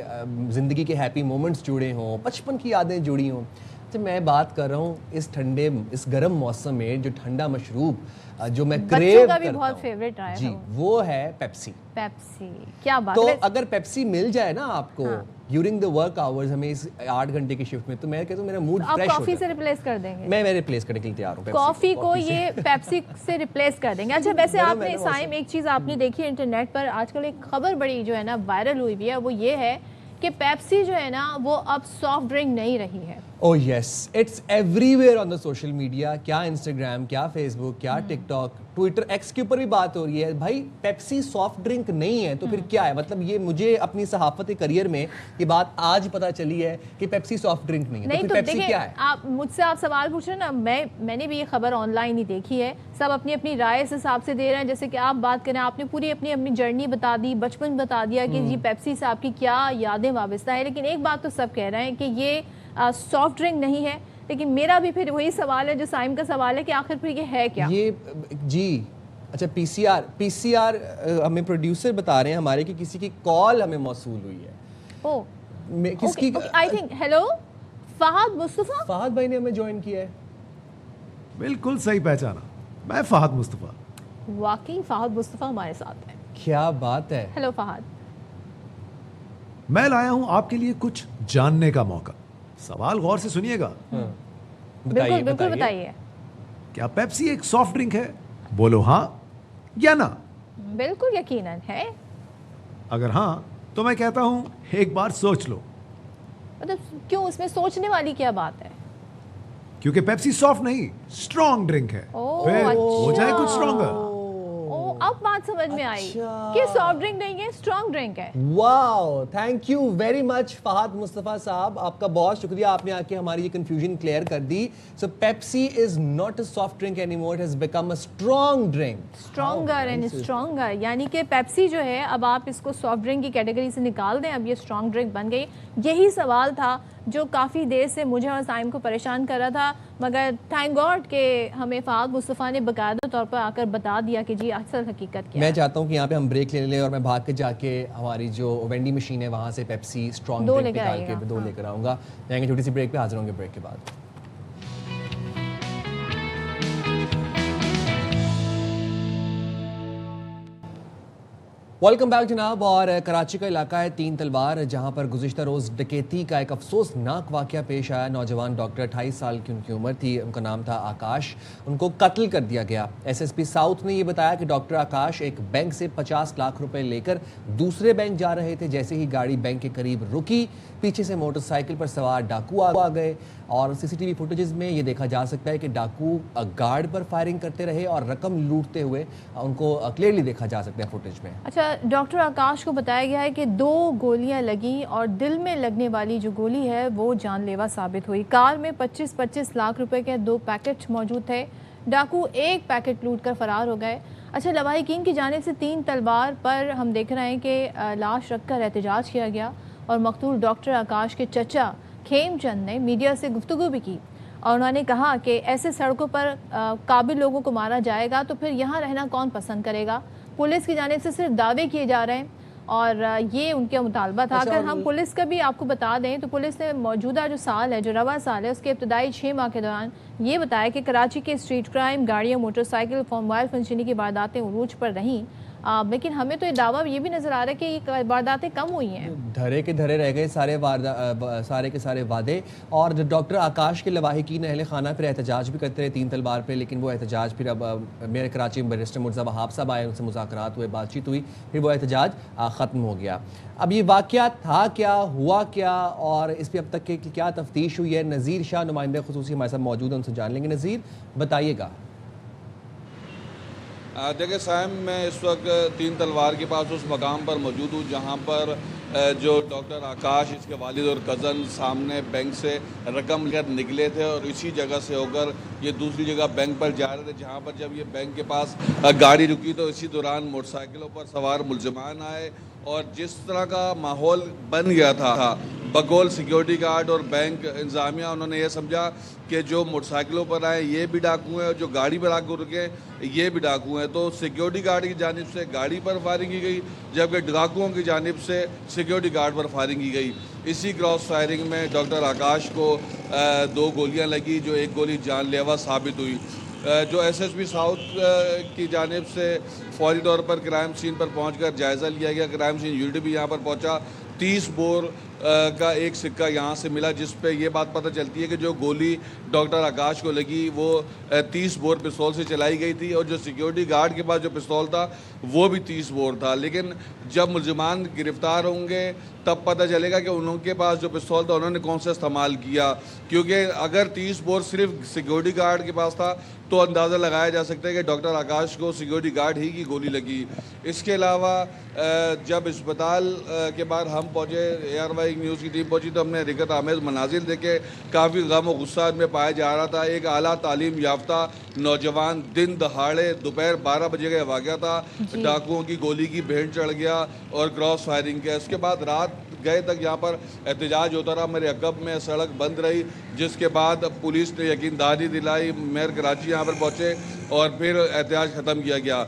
زندگی کے ہیپی مومنٹس جڑے ہوں, بچپن کی یادیں جڑی ہوں. اچھا میں بات کر رہا ہوں اس گرم موسم میں جو ٹھنڈا مشروب جو میں کریو بچوں کا بھی بہت فیوریٹ رہا ہے جی وہ ہے پیپسی. کیا بات تو اگر پیپسی مل جائے نا آپ کو ڈیورنگ دا ورک آورز ہمیں اس 8 گھنٹے کی شفٹ میں, تو میں کہتا ہوں میرا موڈ فریش ہو جائے. آپ کافی سے ریپلیس کر دیں گے؟ میں ریپلیس کرنے کے لیے تیار ہوں کافی کو, یہ پیپسی سے ریپلیس کر دیں گے. اچھا ویسے آپ نے سائم ایک چیز آپ نے دیکھی انٹرنیٹ پر آج کل ایک خبر بڑی جو ہے نا وائرل ہوئی ہوئی ہے, وہ یہ ہے کہ پیپسی جو ہے نا وہ اب سافٹ ڈرنک نہیں رہی ہے. Oh yes, it's everywhere on the social media. کیا انسٹاگرام, کیا فیس بک, کیا ٹک ٹاک, ٹویٹر, ایکس کے اوپر بھی بات ہو رہی ہے. بھائی پیپسی سافٹ ڈرنک نہیں ہے تو پھر کیا ہے؟ مطلب یہ مجھے اپنی صحافتی کریئر میں یہ بات آج پتا چلی ہے کہ پیپسی سافٹ ڈرنک نہیں ہے. تو پھر پیپسی کیا ہے؟ آپ مجھ سے آپ سوال پوچھ رہے ہیں نا, میں نے بھی یہ خبر آن لائن ہی دیکھی ہے. سب اپنی اپنی رائے اس حساب سے دے رہے ہیں. جیسے کہ آپ بات کریں, آپ نے پوری اپنی جرنی بتا دی, بچپن بتا دیا کہ جی پیپسی سے آپ کی کیا یادیں وابستہ ہیں. لیکن ایک بات تو سب کہہ رہے ہیں کہ یہ سافٹ ڈرنک نہیں ہے. لیکن میرا بھی پھر وہی سوال ہے جو سائم کا سوال ہے کہ آخر پھر یہ ہے کیا؟ یہ جی اچھا پی سی آر ہمیں پروڈیوسر بتا رہے ہیں ہمارے کہ کسی کی کال ہمیں موصول ہوئی ہے. کس کی؟ آئی تھنک ہیلو فہد مصطفیٰ. فہد بھائی نے ہمیں جوائن کیا ہے. بالکل صحیح پہچانا, میں فہد مصطفیٰ. واقعی فہد مصطفیٰ ہمارے ساتھ ہیں. کیا بات ہے. ہیلو فہد. میں لایا ہوں آپ کے لیے کچھ جاننے کا موقع. سوال غور سے سنیے گا. بالکل بتائیے. کیا پیپسی ایک سافٹ ڈرنک ہے؟ بولو ہاں یا نا. بالکل یقیناً ہے. اگر ہاں تو میں کہتا ہوں ایک بار سوچ لو. مطلب کیوں, اس میں سوچنے والی کیا بات ہے؟ کیونکہ پیپسی سافٹ نہیں اسٹرانگ ڈرنک ہے. ہو جائے کچھ اسٹرانگر. اب بات سمجھ میں آئی کہ سافٹ ڈرنک نہیں ہے, اسٹرانگ ڈرنک ہے. Wow, thank you very much Fahad Mustafa Sahab, آپ کا بہت شکریہ, آپ نے آ کے ہماری یہ کنفیوژن کلیئر کر دی. So Pepsi is not a soft drink anymore, it has become a strong drink. Stronger and stronger, یعنی کہ پیپسی جو ہے اب آپ اس کو سافٹ ڈرنک کی کیٹیگری سے نکال دیں, اب یہ اسٹرانگ ڈرنک بن گئی. یہی سوال تھا جو کافی دیر سے مجھے اور سائم کو پریشان کر رہا تھا, مگر تھینک گاڈ کہ ہمیں فہد مصطفیٰ نے باقاعدہ طور پر آ کر بتا دیا کہ جی اصل حقیقت کیا ہے. میں چاہتا ہوں کہ یہاں پہ ہم بریک لے لیں اور میں بھاگ کے جا کے ہماری جو وینڈی مشین ہے وہاں سے پیپسی اسٹرانگ ڈرنک نکال کے 2 لے کر آؤں گا. جائیں گے چھوٹی سی بریک پہ, حاضر ہوں گے بریک کے بعد. ویلکم بیک جناب. اور کراچی کا علاقہ ہے 3 تلوار, جہاں پر گزشتہ روز ڈکیتی کا ایک افسوسناک واقعہ پیش آیا. نوجوان ڈاکٹر 28 سال کی ان کی عمر تھی, ان کا نام تھا آکاش, ان کو قتل کر دیا گیا. ایس ایس پی ساؤتھ نے یہ بتایا کہ ڈاکٹر آکاش ایک بینک سے 50 لاکھ روپے لے کر دوسرے بینک جا رہے تھے. جیسے ہی گاڑی بینک کے قریب رکی, پیچھے سے موٹر سائیکل پر سوار ڈاکو آ گئے, اور سی سی ٹی وی فوٹیجز میں یہ دیکھا جا سکتا ہے کہ ڈاکو گارڈ پر فائرنگ کرتے رہے اور رقم لوٹتے ہوئے ان کو کلیئرلی دیکھا جا سکتا ہے فوٹیج میں. اچھا, ڈاکٹر آکاش کو بتایا گیا ہے کہ 2 گولیاں لگیں اور دل میں لگنے والی جو گولی ہے وہ جان لیوا ثابت ہوئی. کار میں 25 لاکھ روپے کے 2 پیکٹ موجود تھے. ڈاکو 1 پیکٹ لوٹ کر فرار ہو گئے. اچھا, لواحقین کی جانب سے 3 تلوار پر ہم دیکھ رہے ہیں کہ لاش رکھ کر احتجاج کیا گیا, اور مقتول ڈاکٹر آکاش کے چچا کھیم چند نے میڈیا سے گفتگو بھی کی, اور انہوں نے کہا کہ ایسے سڑکوں پر قابل لوگوں کو مارا جائے گا تو پھر یہاں رہنا کون پسند کرے گا. پولیس کی جانب سے صرف دعوے کیے جا رہے ہیں, اور یہ ان کا مطالبہ تھا. اگر ہم پولیس کا بھی آپ کو بتا دیں تو پولیس نے موجودہ جو سال ہے, جو رواں سال ہے, اس کے ابتدائی 6 ماہ کے دوران یہ بتایا کہ کراچی کے اسٹریٹ کرائم, گاڑیوں, موٹر سائیکل, موبائل فنشنی کی وارداتیں عروج پر رہیں. لیکن ہمیں تو یہ دعویٰ یہ بھی نظر آ رہا ہے کہ یہ وارداتیں کم ہوئی ہیں. دھرے کے دھرے رہ گئے سارے کے سارے وعدے. اور ڈاکٹر آکاش کے لواحقین اہل خانہ پھر احتجاج بھی کرتے رہے 3 تلوار پہ, لیکن وہ احتجاج پھر اب میرے کراچی میں بیرسٹر مرزا وہاب صاحب آئے, ان سے مذاکرات ہوئے, بات چیت ہوئی, پھر وہ احتجاج ختم ہو گیا. اب یہ واقعہ تھا کیا, ہوا کیا, اور اس پہ اب تک کی کیا تفتیش ہوئی ہے. نذیر شاہ نمائندہ خصوصی ہمارے ساتھ موجود ہیں, ان سے جان لیں گے. نذیر بتائیے گا. دیکھیں سائم, میں اس وقت 3 تلوار کے پاس اس مقام پر موجود ہوں جہاں پر جو ڈاکٹر آکاش, اس کے والد اور کزن سامنے بینک سے رقم لے کر نکلے تھے, اور اسی جگہ سے ہو کر یہ دوسری جگہ بینک پر جا رہے تھے. جہاں پر جب یہ بینک کے پاس گاڑی رکی تو اسی دوران موٹر سائیکلوں پر سوار ملزمان آئے اور جس طرح کا ماحول بن گیا تھا بقول سیکیورٹی گارڈ اور بینک انتظامیہ، انہوں نے یہ سمجھا کہ جو موٹر سائیکلوں پر آئے یہ بھی ڈاکو ہیں اور جو گاڑی پر آ کر رکے یہ بھی ڈاکو ہیں، تو سیکیورٹی گارڈ کی جانب سے گاڑی پر فائرنگ کی گئی، جبکہ ڈاکوؤں کی جانب سے سیکیورٹی گارڈ پر فائرنگ کی گئی۔ اسی کراس فائرنگ میں ڈاکٹر آکاش کو 2 گولیاں لگی، جو 1 گولی جان لیوا ثابت ہوئی۔ جو ایس ایس پی ساؤتھ کی جانب سے فوری طور پر کرائم سین پر پہنچ کر جائزہ لیا گیا، کرائم سین یونٹ بھی یہاں پر پہنچا، 30 بور کا ایک سکہ یہاں سے ملا، جس پہ یہ بات پتہ چلتی ہے کہ جو گولی ڈاکٹر آکاش کو لگی وہ 30 بور پستول سے چلائی گئی تھی، اور جو سیکیورٹی گارڈ کے پاس جو پستول تھا وہ بھی 30 بور تھا۔ لیکن جب ملزمان گرفتار ہوں گے تب پتہ چلے گا کہ انہوں کے پاس جو پستول تھا انہوں نے کون سا استعمال کیا، کیونکہ اگر 30 بور صرف سیکیورٹی گارڈ کے پاس تھا تو اندازہ لگایا جا سکتا ہے کہ ڈاکٹر آکاش کو سیکیورٹی گارڈ ہی کی گولی لگی۔ اس کے علاوہ جب اسپتال کے بعد ہم پہنچے، اے آر وائی نیوز کی ٹیم پہنچی، تو ہم نے حقیقت آمیز مناظر دیکھے، کافی غم و غصہ میں پایا جا رہا تھا۔ ایک اعلیٰ تعلیم یافتہ نوجوان دن دہاڑے دوپہر 12 بجے کا واقعہ تھا، ڈاکوؤں کی گولی کی بھینٹ چڑھ گیا اور کراس فائرنگ کیا۔ اس کے بعد رات گئے تک یہاں پر احتجاج ہوتا رہا، میرے عقب میں سڑک بند رہی، جس کے بعد پولیس نے یقین دہانی دلائی، میئر کراچی یہاں پر پہنچے اور پھر احتجاج ختم کیا گیا۔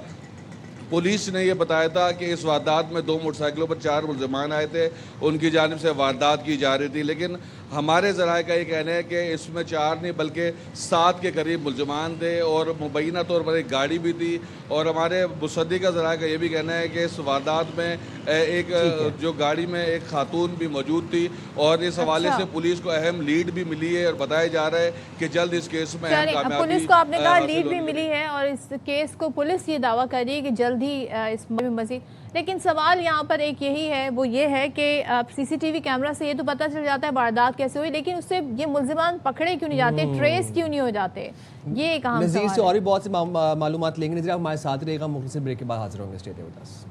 پولیس نے یہ بتایا تھا کہ اس واردات میں 2 موٹر سائیکلوں پر 4 ملزمان آئے تھے، ان کی جانب سے واردات کی جا رہی تھی، لیکن ہمارے ذرائع کا یہ کہنا ہے کہ اس میں 4 نہیں بلکہ 7 کے قریب ملزمان تھے، اور مبینہ طور پر ایک گاڑی بھی تھی، اور ہمارے مصدقہ ذرائع کا یہ بھی کہنا ہے کہ اس واردات میں ایک جو گاڑی میں ایک خاتون بھی موجود تھی، اور اس حوالے سے پولیس کو اہم لیڈ بھی ملی ہے اور بتایا جا رہا ہے کہ جلد اس کیس میں اہم کامیابی پولیس کو آپ نے کہا لیڈ بھی ملی ہے، اور اس کیس کو پولیس یہ دعویٰ کر رہی ہے کہ جلد ہی اس میں مزید، لیکن سوال یہاں پر ایک یہی ہے، وہ یہ ہے کہ سی سی ٹی وی کیمرہ سے یہ تو پتہ چل جاتا ہے واردات کیسے ہوئی، لیکن اس سے یہ ملزمان پکڑے کیوں نہیں جاتے، ٹریس کیوں نہیں ہو جاتے، یہ ایک اہم سوال ہے۔ نذیر سے اور بھی بہت سی معلومات لیں گے، نذیر آپ ہمارے ساتھ رہے گا، مختصر بریک کے بعد حاضر ہوں گے، stay with us.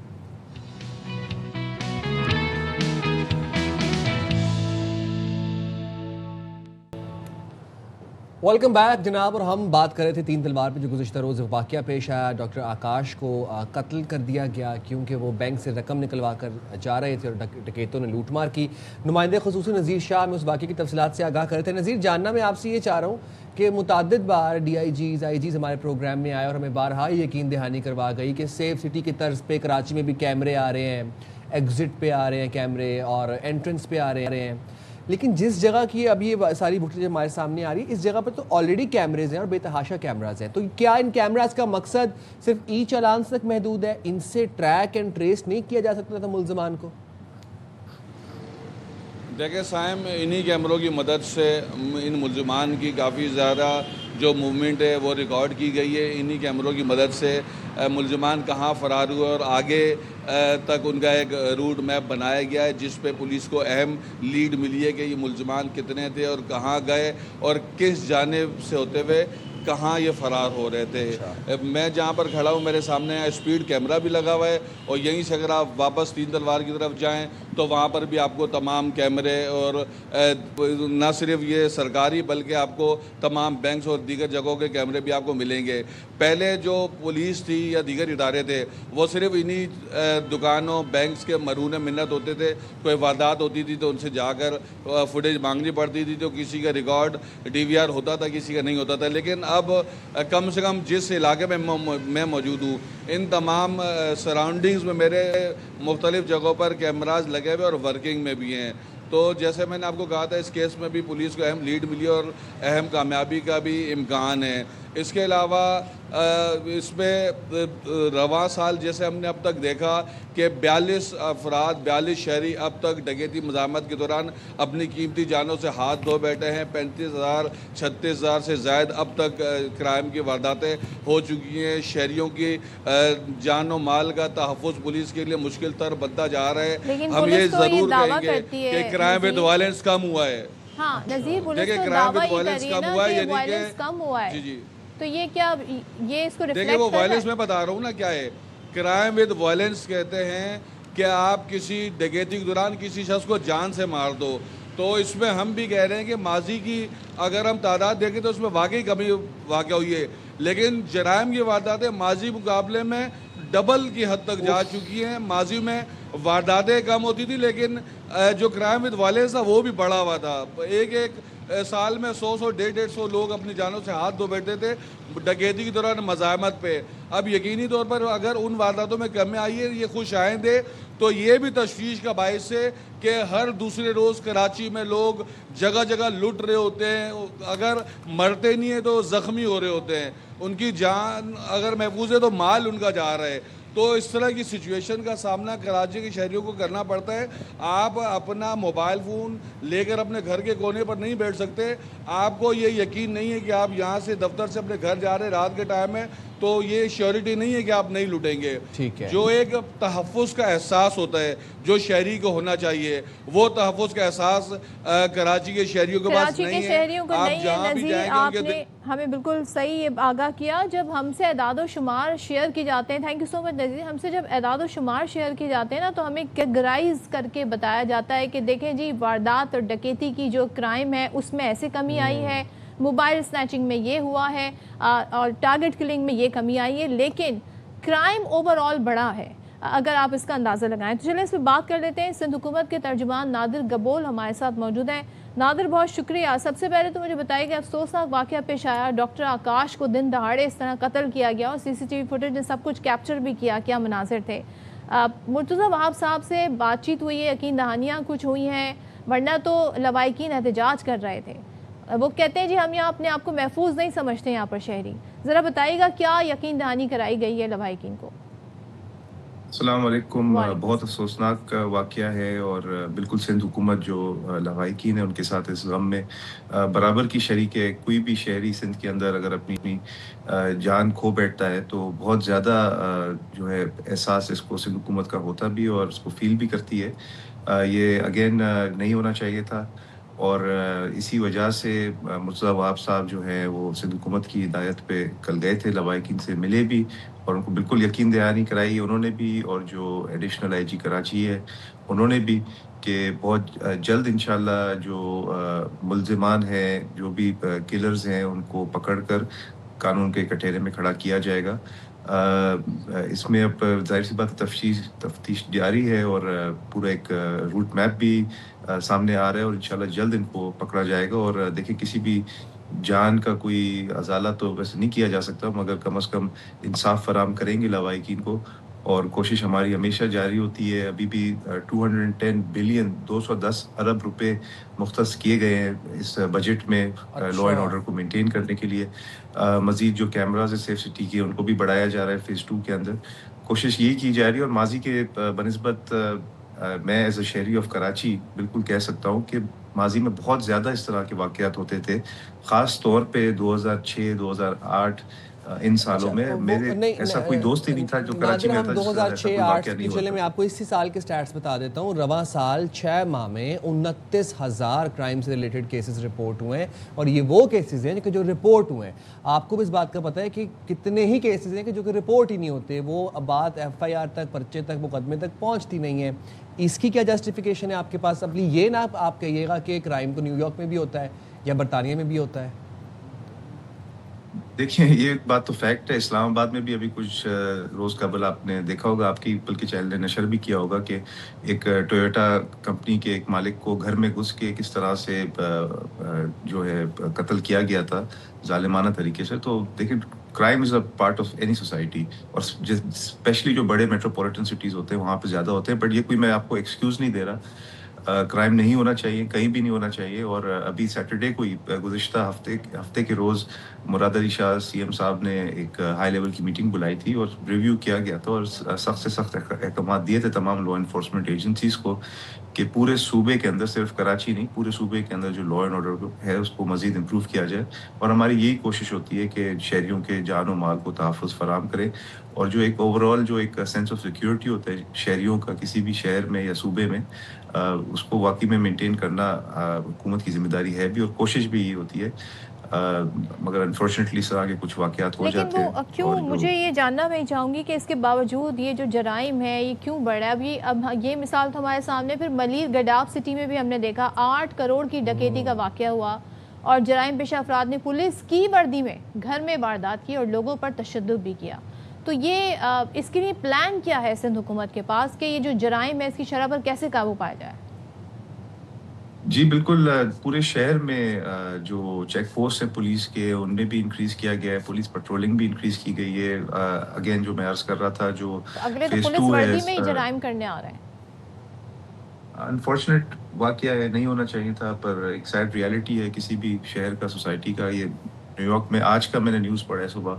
Welcome back جناب، اور ہم بات کر رہے تھے 3 تلوار پہ جو گزشتہ روز واقعہ پیش آیا، ڈاکٹر آکاش کو قتل کر دیا گیا کیونکہ وہ بینک سے رقم نکلوا کر جا رہے تھے اور ڈکیتوں نے لوٹ مار کی۔ نمائندے خصوصی نذیر شاہ میں اس واقعے کی تفصیلات سے آگاہ کر رہے تھے۔ نذیر، جاننا میں آپ سے یہ چاہ رہا ہوں کہ متعدد بار ڈی آئی جیز آئی جیز ہمارے پروگرام میں آئے اور ہمیں بارہا یقین دہانی کروا گئی کہ سیف سٹی کی طرز پہ کراچی میں بھی کیمرے آ رہے ہیں، ایگزٹ پہ آ رہے ہیں کیمرے اور انٹرنس پہ آ رہے ہیں، لیکن جس جگہ کی اب یہ ساری فوٹیج ہمارے سامنے آ رہی ہے اس جگہ پر تو آلریڈی کیمرز ہیں اور بے تحاشا کیمراز ہیں، تو کیا ان کیمراز کا مقصد صرف ای چالانس تک محدود ہے؟ ان سے ٹریک اینڈ ٹریس نہیں کیا جا سکتا تھا ملزمان کو؟ دیکھیں سائم، انہی کیمروں کی مدد سے ان ملزمان کی کافی زیادہ جو موومنٹ ہے وہ ریکارڈ کی گئی ہے۔ انہی کیمروں کی مدد سے ملزمان کہاں فرار ہوئے اور آگے تک ان کا ایک روٹ میپ بنایا گیا ہے، جس پہ پولیس کو اہم لیڈ ملی ہے کہ یہ ملزمان کتنے تھے اور کہاں گئے اور کس جانب سے ہوتے ہوئے کہاں یہ فرار ہو رہے تھے۔ میں جہاں پر کھڑا ہوں میرے سامنے اسپیڈ کیمرہ بھی لگا ہوا ہے، اور یہیں سے اگر آپ واپس 3 تلوار کی طرف جائیں تو وہاں پر بھی آپ کو تمام کیمرے، اور نہ صرف یہ سرکاری بلکہ آپ کو تمام بینکس اور دیگر جگہوں کے کیمرے بھی آپ کو ملیں گے۔ پہلے جو پولیس تھی یا دیگر ادارے تھے وہ صرف انہی دکانوں بینکس کے مرہون منت ہوتے تھے، کوئی واردات ہوتی تھی تو ان سے جا کر فوٹیج مانگنی پڑتی تھی، تو کسی کا ریکارڈ ڈی وی آر ہوتا تھا کسی کا نہیں ہوتا تھا۔ لیکن اب کم سے کم جس علاقے میں موجود ہوں ان تمام سراؤنڈنگز میں میرے مختلف جگہوں پر کیمراز لگے ہوئے اور ورکنگ میں بھی ہیں۔ تو جیسے میں نے آپ کو کہا تھا اس کیس میں بھی پولیس کو اہم لیڈ ملی اور اہم کامیابی کا بھی امکان ہے۔ اس کے علاوہ اس میں رواں سال جیسے ہم نے اب تک دیکھا کہ 42 افراد 42 شہری اب تک ڈکیتی مزاحمت کے دوران اپنی قیمتی جانوں سے ہاتھ دھو بیٹھے ہیں۔ 35,000 36,000 سے زائد اب تک کرائم کی وارداتیں ہو چکی ہیں۔ شہریوں کی جان و مال کا تحفظ پولیس کے لیے مشکل تر بنتا جا رہا ہے۔ ہم یہ ضرور کہیں گے کہ کرائم ود وائلنس کم ہوا ہے۔ ہاں نذیر، پولیس تو دعویٰ ہی کر رہی ہے نا کہ وائلنس کم ہوا ہے۔ جی جی، تو یہ کیا یہ اس کو ریفلیکٹ دیکھیں وہ وائلنس میں بتا رہا ہوں نا کیا ہے۔ کرائم ود وائلنس کہتے ہیں کہ آپ کسی ڈکیتی کے دوران کسی شخص کو جان سے مار دو، تو اس میں ہم بھی کہہ رہے ہیں کہ ماضی کی اگر ہم تعداد دیکھیں تو اس میں واقعی کمی واقع ہوئی ہے، لیکن جرائم کی وارداتیں ماضی مقابلے میں ڈبل کی حد تک جا چکی ہیں. ماضی میں وارداتیں کم ہوتی تھی لیکن جو کرائم ود وائلنس تھا وہ بھی بڑھا ہوا تھا. ایک سال میں 100 150 لوگ اپنی جانوں سے ہاتھ دھو بیٹھتے تھے ڈکیتی کی دوران مزاحمت پہ. اب یقینی طور پر اگر ان وارداتوں میں کمی آئی ہے یہ خوش آئند ہے تو یہ بھی تشویش کا باعث ہے کہ ہر دوسرے روز کراچی میں لوگ جگہ جگہ لٹ رہے ہوتے ہیں. اگر مرتے نہیں ہیں تو زخمی ہو رہے ہوتے ہیں. ان کی جان اگر محفوظ ہے تو مال ان کا جا رہا ہے. تو اس طرح کی سچویشن کا سامنا کراچی کے شہریوں کو کرنا پڑتا ہے. آپ اپنا موبائل فون لے کر اپنے گھر کے کونے پر نہیں بیٹھ سکتے. آپ کو یہ یقین نہیں ہے کہ آپ یہاں سے دفتر سے اپنے گھر جا رہے ہیں رات کے ٹائم میں تو یہ شیورٹی نہیں ہے کہ آپ نہیں لوٹیں گے. جو ایک تحفظ کا احساس ہوتا ہے جو شہری کو ہونا چاہیے وہ تحفظ کا احساس کراچی کے شہریوں کے پاس نہیں ہے. آپ جہاں بھی جائیں گے ان کے ہمیں بالکل صحیح آگاہ کیا. جب ہم سے اعداد و شمار شیئر کی جاتے ہیں, تھینک یو سو مچ نذیر, ہم سے جب اعداد و شمار شیئر کی جاتے ہیں نا تو ہمیں کیٹگرائز کر کے بتایا جاتا ہے کہ دیکھیں جی واردات اور ڈکیتی کی جو کرائم ہے اس میں ایسے کمی آئی ہے, موبائل سنیچنگ میں یہ ہوا ہے اور ٹارگٹ کلنگ میں یہ کمی آئی ہے, لیکن کرائم اوور آل بڑا ہے اگر آپ اس کا اندازہ لگائیں. تو چلیں اس پہ بات کر لیتے ہیں. سندھ حکومت کے ترجمان نادر گبول ہمارے ساتھ موجود ہیں. نادر بہت شکریہ. سب سے پہلے تو مجھے بتائیے کہ افسوسناک واقعہ پیش آیا, ڈاکٹر آکاش کو دن دہاڑے اس طرح قتل کیا گیا اور CCTV فوٹیج نے سب کچھ کیپچر بھی کیا, کیا مناظر تھے. مرتضیٰ وہاب صاحب سے بات چیت ہوئی ہے, یقین دہانیاں کچھ ہوئی ہیں, ورنہ تو لوائقین احتجاج کر رہے تھے. وہ کہتے ہیں جی ہم یہاں اپنے آپ کو محفوظ نہیں سمجھتے یہاں پر شہری. ذرا بتائیے گا کیا یقین دہانی کرائی گئی ہے لوائقین کو؟ السلام علیکم. بہت افسوسناک واقعہ ہے اور بالکل سندھ حکومت جو لوائقین ہیں ان کے ساتھ اس غم میں برابر کی شریک ہے. کوئی بھی شہری سندھ کے اندر اگر اپنی جان کھو بیٹھتا ہے تو بہت زیادہ جو ہے احساس اس کو سندھ حکومت کا ہوتا بھی اور اس کو فیل بھی کرتی ہے. یہ اگین نہیں ہونا چاہیے تھا اور اسی وجہ سے مرتضیٰ وہاب صاحب جو ہے وہ سندھ حکومت کی ہدایت پہ کل گئے تھے, لوائقین سے ملے بھی اور ان کو بالکل یقین دہانی کرائی انہوں نے بھی, اور جو ایڈیشنل IG کراچی ہے انہوں نے بھی, کہ بہت جلد انشاءاللہ جو ملزمان ہیں جو بھی کلرز ہیں ان کو پکڑ کر قانون کے کٹہرے میں کھڑا کیا جائے گا. اس میں اب ظاہر سی بات تفتیش جاری ہے اور پورا ایک روٹ میپ بھی سامنے آ رہا ہے اور انشاءاللہ جلد ان کو پکڑا جائے گا. اور دیکھیں کسی بھی جان کا کوئی ازالہ تو ویسے نہیں کیا جا سکتا مگر کم از کم انصاف فراہم کریں گے لوائقین کو اور کوشش ہماری ہمیشہ جاری ہوتی ہے. ابھی بھی 210 بلین 210 ارب روپے مختص کیے گئے ہیں اس بجٹ میں لا اینڈ آرڈر کو مینٹین کرنے کے لیے. مزید جو کیمراز ہے سیف سٹی کے ان کو بھی بڑھایا جا رہا ہے فیز 2 کے اندر. کوشش یہی کی جا رہی ہے اور ماضی کے بنسبت میں ایز اے شہری آف کراچی بالکل کہہ سکتا ہوں کہ ماضی میں بہت زیادہ اس طرح کے واقعات ہوتے تھے, خاص طور پہ 2006 2008 ان سالوں میں. میرے ایسا کوئی دوست ہی نہیں تھا جو کراچی میں تھا 2006-08 کی. چلے میں آپ کو اسی سال کے سٹیٹس بتا دیتا ہوں. رواں سال 6 ماہ میں 29,000 کرائم سے ریلیٹڈ کیسز رپورٹ ہوئے ہیں اور یہ وہ کیسز ہیں جو رپورٹ ہوئے ہیں. آپ کو بھی اس بات کا پتہ ہے کہ کتنے ہی کیسز ہیں کہ جو کہ رپورٹ ہی نہیں ہوتے, وہ بات FIR تک, پرچے تک, مقدمے تک پہنچتی نہیں ہے. اس کی کیا جسٹیفیکیشن ہے آپ کے پاس؟ اپنی یہ نہ آپ کہیے گا کہ کرائم تو نیو یارک میں بھی ہوتا ہے یا برطانیہ میں بھی ہوتا ہے. دیکھیں یہ بات تو فیکٹ ہے, اسلام آباد میں بھی ابھی کچھ روز قبل آپ نے دیکھا ہوگا, آپ کی بلکہ چینل نے نشر بھی کیا ہوگا کہ ایک ٹویوٹا کمپنی کے ایک مالک کو گھر میں گھس کے کس طرح سے جو ہے قتل کیا گیا تھا ظالمانہ طریقے سے. تو دیکھیں crime is a part of any society اور اسپیشلی جو بڑے میٹروپولیٹن سٹیز ہوتے ہیں وہاں پہ زیادہ ہوتے ہیں. بٹ یہ کوئی میں آپ کو ایکسکیوز نہیں دے رہا, کرائم نہیں ہونا چاہیے, کہیں بھی نہیں ہونا چاہیے. اور ابھی سیٹرڈے کو ہی گزشتہ ہفتے کے روز مراد علی شاہ CM صاحب نے ایک ہائی لیول کی میٹنگ بلائی تھی اور ریویو کیا گیا تھا اور سخت سے سخت احکامات دیے تھے تمام لا انفورسمنٹ ایجنسیز کو کہ پورے صوبے کے اندر, صرف کراچی نہیں پورے صوبے کے اندر جو لا اینڈ آرڈر ہے اس کو مزید امپروو کیا جائے. اور ہماری یہی کوشش ہوتی ہے کہ شہریوں کے جان و مال کو تحفظ فراہم کرے اور جو ایک اوور آل جو ایک سینس آف سیکیورٹی ہوتا ہے شہریوں کا کسی بھی شہر میں یا صوبے میں, اس کو واقعی میں مینٹین کرنا حکومت کی ذمہ داری ہے بھی اور کوشش بھی یہی ہوتی ہے. مگر انفارچونیٹلی اس طرح کے کچھ واقعات ہو جاتے ہیں. کیوں مجھے یہ جاننا میں چاہوں گی کہ اس کے باوجود یہ جو جرائم ہے یہ کیوں بڑھ رہا ہے؟ اب یہ مثال تو ہمارے سامنے, پھر ملیر گڈاف سٹی میں بھی ہم نے دیکھا 8 کروڑ کی ڈکیتی کا واقعہ ہوا اور جرائم پیشہ افراد نے پولیس کی وردی میں گھر میں واردات کی اور لوگوں پر تشدد بھی کیا. تو یہ اس کے لیے پلان کیا ہے سندھ حکومت کے پاس کہ یہ جو جرائم ہے اس کی شرح پر کیسے قابو پایا جائے؟ جی بالکل، پورے شہر میں جو چیک پوسٹ ہیں پولیس کے ان میں بھی انکریز کیا گیا ہے، پولیس پیٹرولنگ بھی انکریز کی گئی ہے. اگین جو میں عرض کر رہا تھا جو اگلے تو پولیس وردی میں ہی جرائم کرنے آ رہے ہیں. انفارچونیٹ واقعہ ہے، نہیں ہونا چاہیے تھا، پر ایک سیڈ ریالٹی ہے کسی بھی شہر کا، سوسائٹی کا. یہ نیو یارک میں آج کا میں نے نیوز پڑھا ہے صبح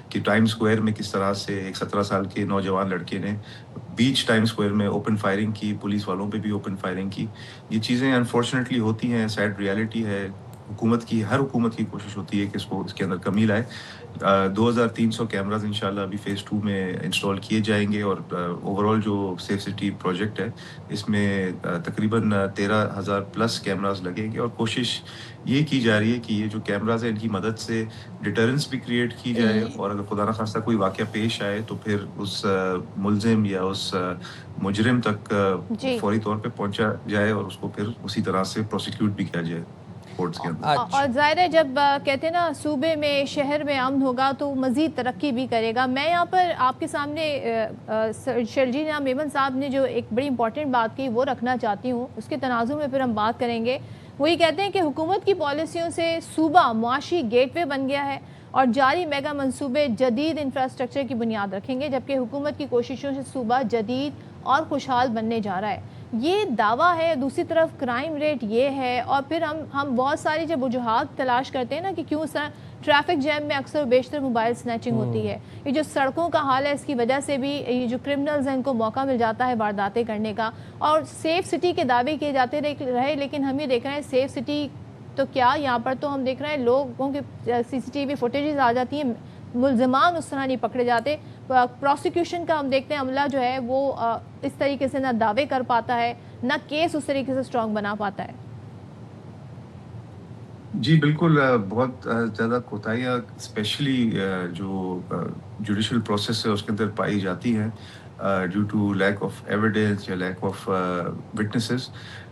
کہ ٹائم سکوائر میں کس طرح سے ایک 17 سال کے نوجوان لڑکے نے بیچ ٹائم سکوائر میں اوپن فائرنگ کی، پولیس والوں پہ بھی اوپن فائرنگ کی. یہ چیزیں انفارچونیٹلی ہوتی ہیں، سیڈ ریالٹی ہے. ہر حکومت کی کوشش ہوتی ہے کہ اس کے اندر کمی لائے. 2300 کیمراز انشاءاللہ ابھی فیز 2 میں انسٹال کیے جائیں گے، اور اوور آل جو سیف سٹی پروجیکٹ ہے اس میں تقریباً 13,000 پلس کیمراز لگیں گے. اور کوشش یہ کی جا رہی ہے کہ یہ جو کیمراز ہیں ان کی مدد سے ڈیٹرنس بھی کریٹ کی جائے، اور اگر خدا نخواستہ کوئی واقعہ پیش آئے تو پھر اس ملزم یا اس مجرم تک فوری طور پہ پہنچا جائے اور اس کو پھر اسی طرح سے پروسیکیوٹ بھی کیا جائے. اور ظاہر ہے جب کہتے ہیں نا صوبے میں شہر میں امن ہوگا تو مزید ترقی بھی کرے گا. میں یہاں پر آپ کے سامنے شرجیل میمن صاحب نے جو ایک بڑی امپورٹنٹ بات کی وہ رکھنا چاہتی ہوں، اس کے تناظر میں پھر ہم بات کریں گے. وہ یہ کہتے ہیں کہ حکومت کی پالیسیوں سے صوبہ معاشی گیٹ وے بن گیا ہے اور جاری میگا منصوبے جدید انفراسٹرکچر کی بنیاد رکھیں گے، جبکہ حکومت کی کوششوں سے صوبہ جدید اور خوشحال بننے جا رہا ہے. یہ دعویٰ ہے. دوسری طرف کرائم ریٹ یہ ہے، اور پھر ہم بہت ساری جب وجوہات تلاش کرتے ہیں نا کہ کیوں ٹریفک جیم میں اکثر و بیشتر موبائل سنیچنگ ہوتی ہے، یہ جو سڑکوں کا حال ہے اس کی وجہ سے بھی یہ جو کرمنلز ہیں ان کو موقع مل جاتا ہے وارداتیں کرنے کا. اور سیف سٹی کے دعوے کیے جاتے رہے، لیکن ہم یہ دیکھ رہے ہیں سیف سٹی تو کیا، یہاں پر تو ہم دیکھ رہے ہیں لوگوں کے سی سی ٹی وی فوٹیجز آ جاتی ہیں، ملزمان اس طرح نہیں پکڑے جاتے. پروسیکیوشن کا ہم دیکھتے ہیں عملہ جو ہے وہ اس طریقے سے نہ دعوے کر پاتا ہے، نہ کیس اس طریقے سے سٹرونگ بنا پاتا ہے. جی بالکل، بہت زیادہ کوتاہیاں اسپیشلی جو جوڈیشل پروسیس ہے اس کے اندر پائی جاتی ہیں due to lack of evidence یا لیک آف وٹنسز.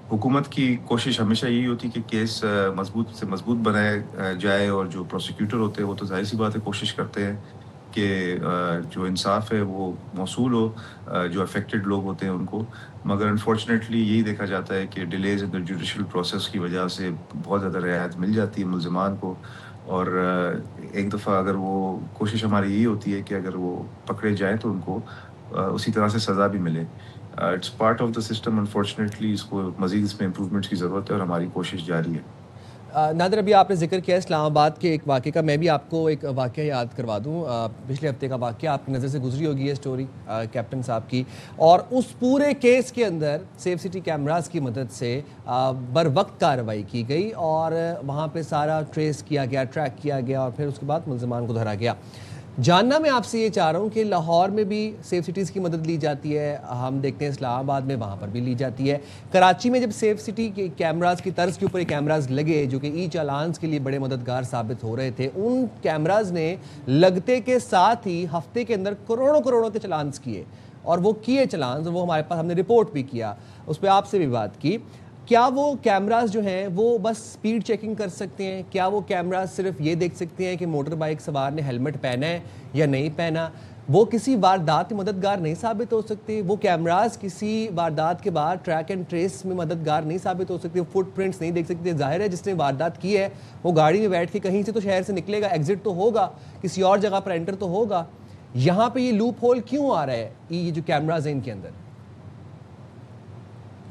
حکومت کی کوشش ہمیشہ یہی ہوتی کہ کیس مضبوط سے مضبوط بنایا جائے، اور جو پروسیکیوٹر ہوتے ہیں وہ تو ظاہر سی بات ہے کوشش کرتے ہیں کہ جو انصاف ہے وہ موصول ہو جو افیکٹڈ لوگ ہوتے ہیں ان کو. مگر انفارچونیٹلی یہی دیکھا جاتا ہے کہ delays in the judicial process کی وجہ سے بہت زیادہ رعایت مل جاتی ہے ملزمان کو. اور ایک دفعہ اگر وہ کوشش ہماری یہی ہوتی ہے کہ اگر وہ پکڑے جائیں تو ان کو اسی طرح سے سزا بھی ملے. It's part of the system. Unfortunately اس کو مزید اس میں امپروومنٹس کی ضرورت ہے اور ہماری کوشش جاری ہے. نادر ابھی آپ نے ذکر کیا اسلام آباد کے ایک واقعے کا، میں بھی آپ کو ایک واقعہ یاد کروا دوں. پچھلے ہفتے کا واقعہ آپ کی نظر سے گزری ہوگی یہ سٹوری کیپٹن صاحب کی، اور اس پورے کیس کے اندر سیف سٹی کیمراز کی مدد سے بر وقت کارروائی کی گئی اور وہاں پہ سارا ٹریس کیا گیا، ٹریک کیا گیا، اور پھر اس کے بعد ملزمان کو دھرا گیا. جاننا میں آپ سے یہ چاہ رہا ہوں کہ لاہور میں بھی سیف سٹیز کی مدد لی جاتی ہے، ہم دیکھتے ہیں اسلام آباد میں وہاں پر بھی لی جاتی ہے. کراچی میں جب سیف سٹی کے کیمراز کی طرز کے اوپر کیمراز لگے جو کہ ای چالانز کے لیے بڑے مددگار ثابت ہو رہے تھے، ان کیمراز نے لگتے کے ساتھ ہی ہفتے کے اندر کروڑوں کے چالانز کیے، اور وہ کیے چالانز وہ ہمارے پاس، ہم نے رپورٹ بھی کیا، اس پہ آپ سے بھی بات کی. کیا وہ کیمراز جو ہیں وہ بس سپیڈ چیکنگ کر سکتے ہیں؟ کیا وہ کیمراز صرف یہ دیکھ سکتے ہیں کہ موٹر بائک سوار نے ہیلمٹ پہنا ہے یا نہیں پہنا؟ وہ کسی واردات میں مددگار نہیں ثابت ہو سکتے؟ وہ کیمراز کسی واردات کے بعد ٹریک اینڈ ٹریس میں مددگار نہیں ثابت ہو سکتے؟ فٹ پرنٹس نہیں دیکھ سکتے؟ ظاہر ہے جس نے واردات کی ہے وہ گاڑی میں بیٹھ کے کہیں سے تو شہر سے نکلے گا، ایگزٹ تو ہوگا، کسی اور جگہ پر انٹر تو ہوگا. یہاں پہ یہ لوپ ہول کیوں آ رہا ہے یہ جو کیمراز ہیں ان کے اندر؟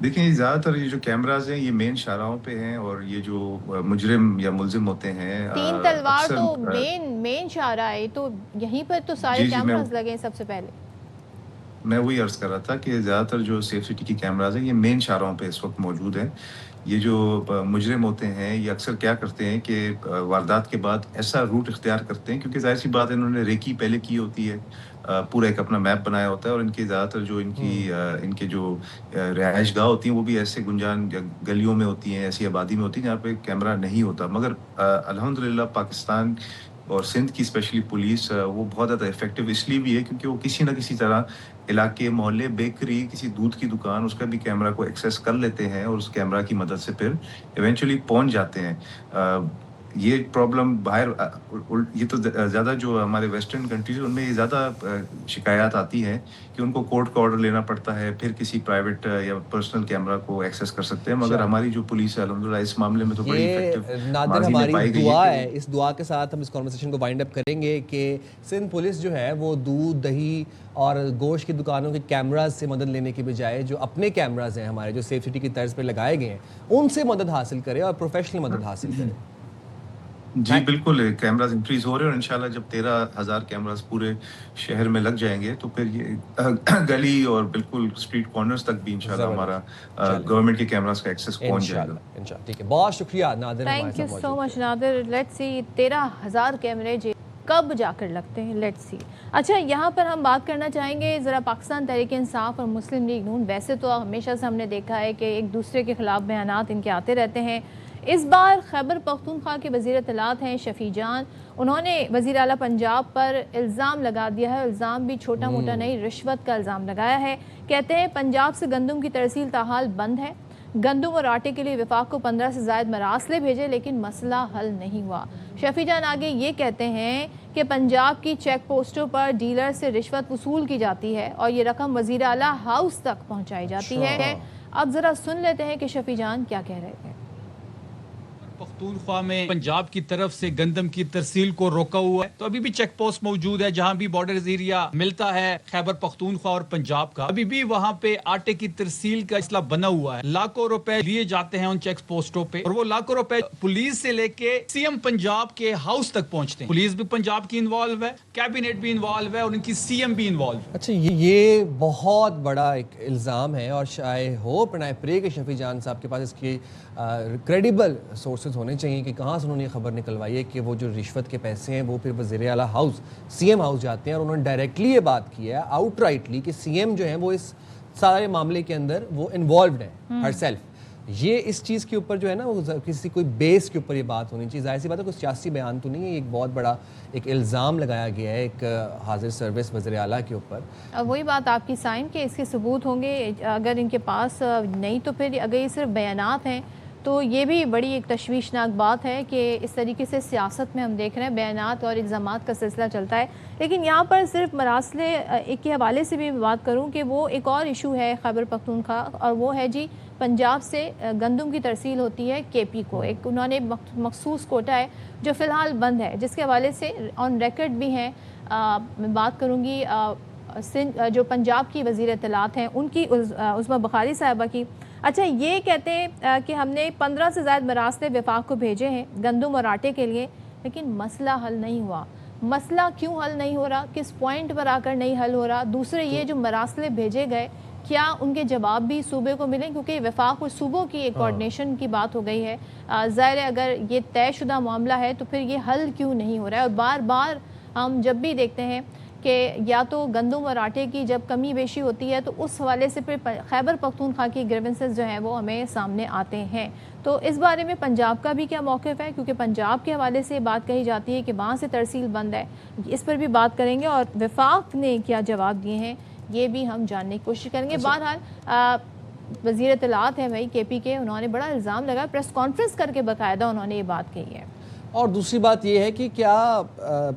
دیکھیں زیادہ تر یہ جو کیمراز ہیں یہ مین شاہراہوں پہ ہیں، اور یہ جو مجرم یا ملزم ہوتے ہیں تین تلوار تو مین شاہراہ ہے، تو یہیں پر تو سارے کیمراز لگے ہیں. سب سے پہلے میں وہی عرض کر رہا تھا کہ زیادہ تر جو سیف سٹی کی کیمراز ہیں یہ مین شاہراہوں پہ اس وقت موجود ہیں. یہ جو مجرم ہوتے ہیں یہ اکثر کیا کرتے ہیں کہ واردات کے بعد ایسا روٹ اختیار کرتے ہیں، کیونکہ ظاہر سی بات ہے انہوں نے ریکی پہلے کی ہوتی ہے، پورا ایک اپنا میپ بنایا ہوتا ہے، اور ان کے زیادہ تر جو ان کے جو رہائش گاہ ہوتی ہیں وہ بھی ایسے گنجان گلیوں میں ہوتی ہیں، ایسی آبادی میں ہوتی ہیں جہاں پہ کیمرہ نہیں ہوتا. مگر الحمدللہ پاکستان اور سندھ کی اسپیشلی پولیس وہ بہت زیادہ افیکٹو اس لیے بھی ہے کیونکہ وہ کسی نہ کسی طرح علاقے، محلے، بیکری، کسی دودھ کی دکان، اس کا بھی کیمرہ کو ایکسیس کر لیتے ہیں، اور اس کیمرہ کی مدد سے پھر ایونچولی پہنچ جاتے ہیں. یہ پرابلم باہر یہ تو زیادہ جو ہمارے ویسٹرن کنٹریز ان میں یہ زیادہ شکایات آتی ہیں کہ ان کو کورٹ کا آرڈر لینا پڑتا ہے, پھر کسی پرائیویٹ یا پرسنل کیمرہ کو ایکسیس کر سکتے ہیں, مگر ہماری جو پولیس ہے الحمدللہ اس معاملے میں تو بڑی ایفیکٹو نادر ہماری دعا ہے. اس دعا کے ساتھ ہم اس کانورسیشن کو وائنڈ اپ کریں گے کہ سندھ پولیس جو ہے وہ دودھ دہی اور گوشت کی دکانوں کے کیمراز سے مدد لینے کی بجائے جو اپنے کیمراز ہیں ہمارے جو سیف سٹی کی طرز پہ لگائے گئے ہیں ان سے مدد حاصل کرے اور پروفیشنل مدد حاصل کرے. جی بالکل, کیمراز انکریز ہو رہے ہیں اور انشاءاللہ جب 13,000 کیمراز پورے شہر میں لگ جائیں گے تو پھر یہ گلی اور بالکل اسٹریٹ کارنرز تک بھی انشاءاللہ ہمارا گورنمنٹ کے کیمراز کا ایکسیس پہنچ جائے گا انشاءاللہ. ٹھیک ہے, بہت شکریہ Nadir. Thank you so much Nadir. Let's see 13,000 کیمرے کب جا کر لگتے ہیں, لیٹس سی. اچھا, یہاں پر ہم بات کرنا چاہیں گے ذرا پاکستان تحریک انصاف اور مسلم لیگ نون. ویسے تو ہمیشہ سے ہم نے دیکھا ہے کہ ایک دوسرے کے خلاف بیانات ان کے آتے رہتے ہیں. اس بار خیبر پختونخوا کے وزیر اطلاعات ہیں شفیع جان, انہوں نے وزیر اعلیٰ پنجاب پر الزام لگا دیا ہے. الزام بھی چھوٹا موٹا نہیں, رشوت کا الزام لگایا ہے. کہتے ہیں پنجاب سے گندم کی ترسیل تاحال بند ہے. گندم اور آٹے کے لیے وفاق کو 15 سے زائد مراسلے بھیجے لیکن مسئلہ حل نہیں ہوا. شفیع جان آگے یہ کہتے ہیں کہ پنجاب کی چیک پوسٹوں پر ڈیلر سے رشوت وصول کی جاتی ہے اور یہ رقم وزیر اعلیٰ ہاؤس تک پہنچائی جاتی ہے. اب ذرا سن لیتے ہیں کہ شفیع جان کیا کہہ رہے ہیں. پختونخوا میں پنجاب کی طرف سے گندم کی ترسیل کو روکا ہوا ہے, تو ابھی بھی چیک پوسٹ موجود ہے جہاں بھی بارڈر ایریا ملتا ہے خیبر پختونخوا اور پنجاب کا. ابھی بھی وہاں پہ آٹے کی ترسیل کا مسئلہ بنا ہوا ہے. لاکھوں روپے لیے جاتے ہیں ان چیک پوسٹوں پہ اور وہ لاکھوں روپے پولیس سے لے کے سی ایم پنجاب کے ہاؤس تک پہنچتے ہیں. پولیس بھی پنجاب کی انوالو ہے, کیبنٹ بھی انوالو ہے اور ان کی سی ایم بھی انوالو ہے. اچھا, یہ بہت بڑا ایک الزام ہے اور آئی ہوپ اینڈ آئی پرے کہ شفیع جان صاحب کے پاس اس کی کریڈیبل سورسز ہونے چاہیے کہ کہاں سے انہوں نے یہ خبر نکلوائی ہے کہ وہ جو رشوت کے پیسے ہیں وہ پھر وزیر اعلیٰ ہاؤس سی ایم ہاؤس جاتے ہیں. اور انہوں نے ڈائریکٹلی یہ بات کی ہے آؤٹ رائٹلی کہ سی ایم جو ہیں وہ اس سارے معاملے کے اندر وہ انوالوڈ ہیں ہر سیلف. یہ اس چیز کے اوپر جو ہے نا وہ کسی کوئی بیس کے اوپر یہ بات ہونی چاہیے. ظاہر سی بات ہے کوئی سیاسی بیان تو نہیں ہے, ایک بہت بڑا ایک الزام لگایا گیا ہے ایک حاضر سروس وزیر اعلیٰ کے اوپر. وہی بات آپ کی سائن کہ اس کے ثبوت ہوں گے, اگر ان کے پاس نہیں تو پھر اگر یہ صرف بیانات ہیں تو یہ بھی بڑی ایک تشویشناک بات ہے کہ اس طریقے سے سیاست میں ہم دیکھ رہے ہیں بیانات اور الزامات کا سلسلہ چلتا ہے. لیکن یہاں پر صرف مراسلے ایک کے حوالے سے بھی بات کروں کہ وہ ایک اور ایشو ہے خیبر پختونخوا, اور وہ ہے جی پنجاب سے گندم کی ترسیل ہوتی ہے کے پی کو. ایک انہوں نے مخصوص کوٹا ہے جو فی الحال بند ہے, جس کے حوالے سے آن ریکارڈ بھی ہیں. میں بات کروں گی جو پنجاب کی وزیر اطلاعات ہیں ان کی, عظمیٰ بخاری صاحبہ کی. اچھا, یہ کہتے ہیں کہ ہم نے 15 سے زائد مراسلے وفاق کو بھیجے ہیں گندم اور آٹے کے لیے لیکن مسئلہ حل نہیں ہوا. مسئلہ کیوں حل نہیں ہو رہا, کس پوائنٹ پر آ کر نہیں حل ہو رہا؟ دوسرے یہ جو مراسلے بھیجے گئے کیا ان کے جواب بھی صوبے کو ملیں, کیونکہ وفاق اور صوبوں کی ایک کوارڈینیشن کی بات ہو گئی ہے. ظاہر ہے اگر یہ طے شدہ معاملہ ہے تو پھر یہ حل کیوں نہیں ہو رہا ہے؟ اور بار بار ہم جب بھی دیکھتے ہیں کہ یا تو گندم اور آٹے کی جب کمی بیشی ہوتی ہے تو اس حوالے سے پھر خیبر پختونخوا کی گریونسز جو ہیں وہ ہمیں سامنے آتے ہیں. تو اس بارے میں پنجاب کا بھی کیا موقف ہے, کیونکہ پنجاب کے حوالے سے بات کہی جاتی ہے کہ وہاں سے ترسیل بند ہے, اس پر بھی بات کریں گے. اور وفاق نے کیا جواب دیے ہیں یہ بھی ہم جاننے کی کوشش کریں گے. بہرحال وزیر اطلاعات ہیں بھائی کے پی کے, انہوں نے بڑا الزام لگا, پریس کانفرنس کر کے باقاعدہ انہوں نے یہ بات کہی ہے. اور دوسری بات یہ ہے کہ کیا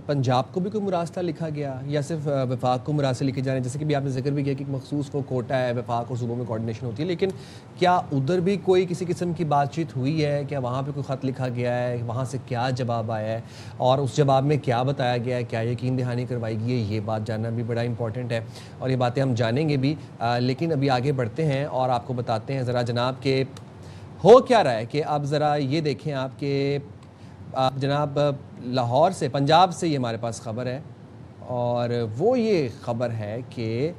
پنجاب کو بھی کوئی مراسلہ لکھا گیا یا صرف وفاق کو مراسلے لکھے جانے, جیسے کہ بھی آپ نے ذکر بھی کیا کہ مخصوص وہ کوٹا ہے, وفاق اور صوبوں میں کوارڈینیشن ہوتی ہے, لیکن کیا ادھر بھی کوئی کسی قسم کی بات چیت ہوئی ہے؟ کیا وہاں پہ کوئی خط لکھا گیا ہے, وہاں سے کیا جواب آیا ہے اور اس جواب میں کیا بتایا گیا ہے, کیا یقین دہانی کروائی گئی ہے؟ یہ بات جاننا بھی بڑا امپورٹنٹ ہے اور یہ باتیں ہم جانیں گے بھی. لیکن ابھی آگے بڑھتے ہیں اور آپ کو بتاتے ہیں ذرا جناب کہ ہو کیا رہا ہے. کہ اب ذرا یہ دیکھیں آپ کہ جناب لاہور سے, پنجاب سے یہ ہمارے پاس خبر ہے اور وہ یہ خبر ہے کہ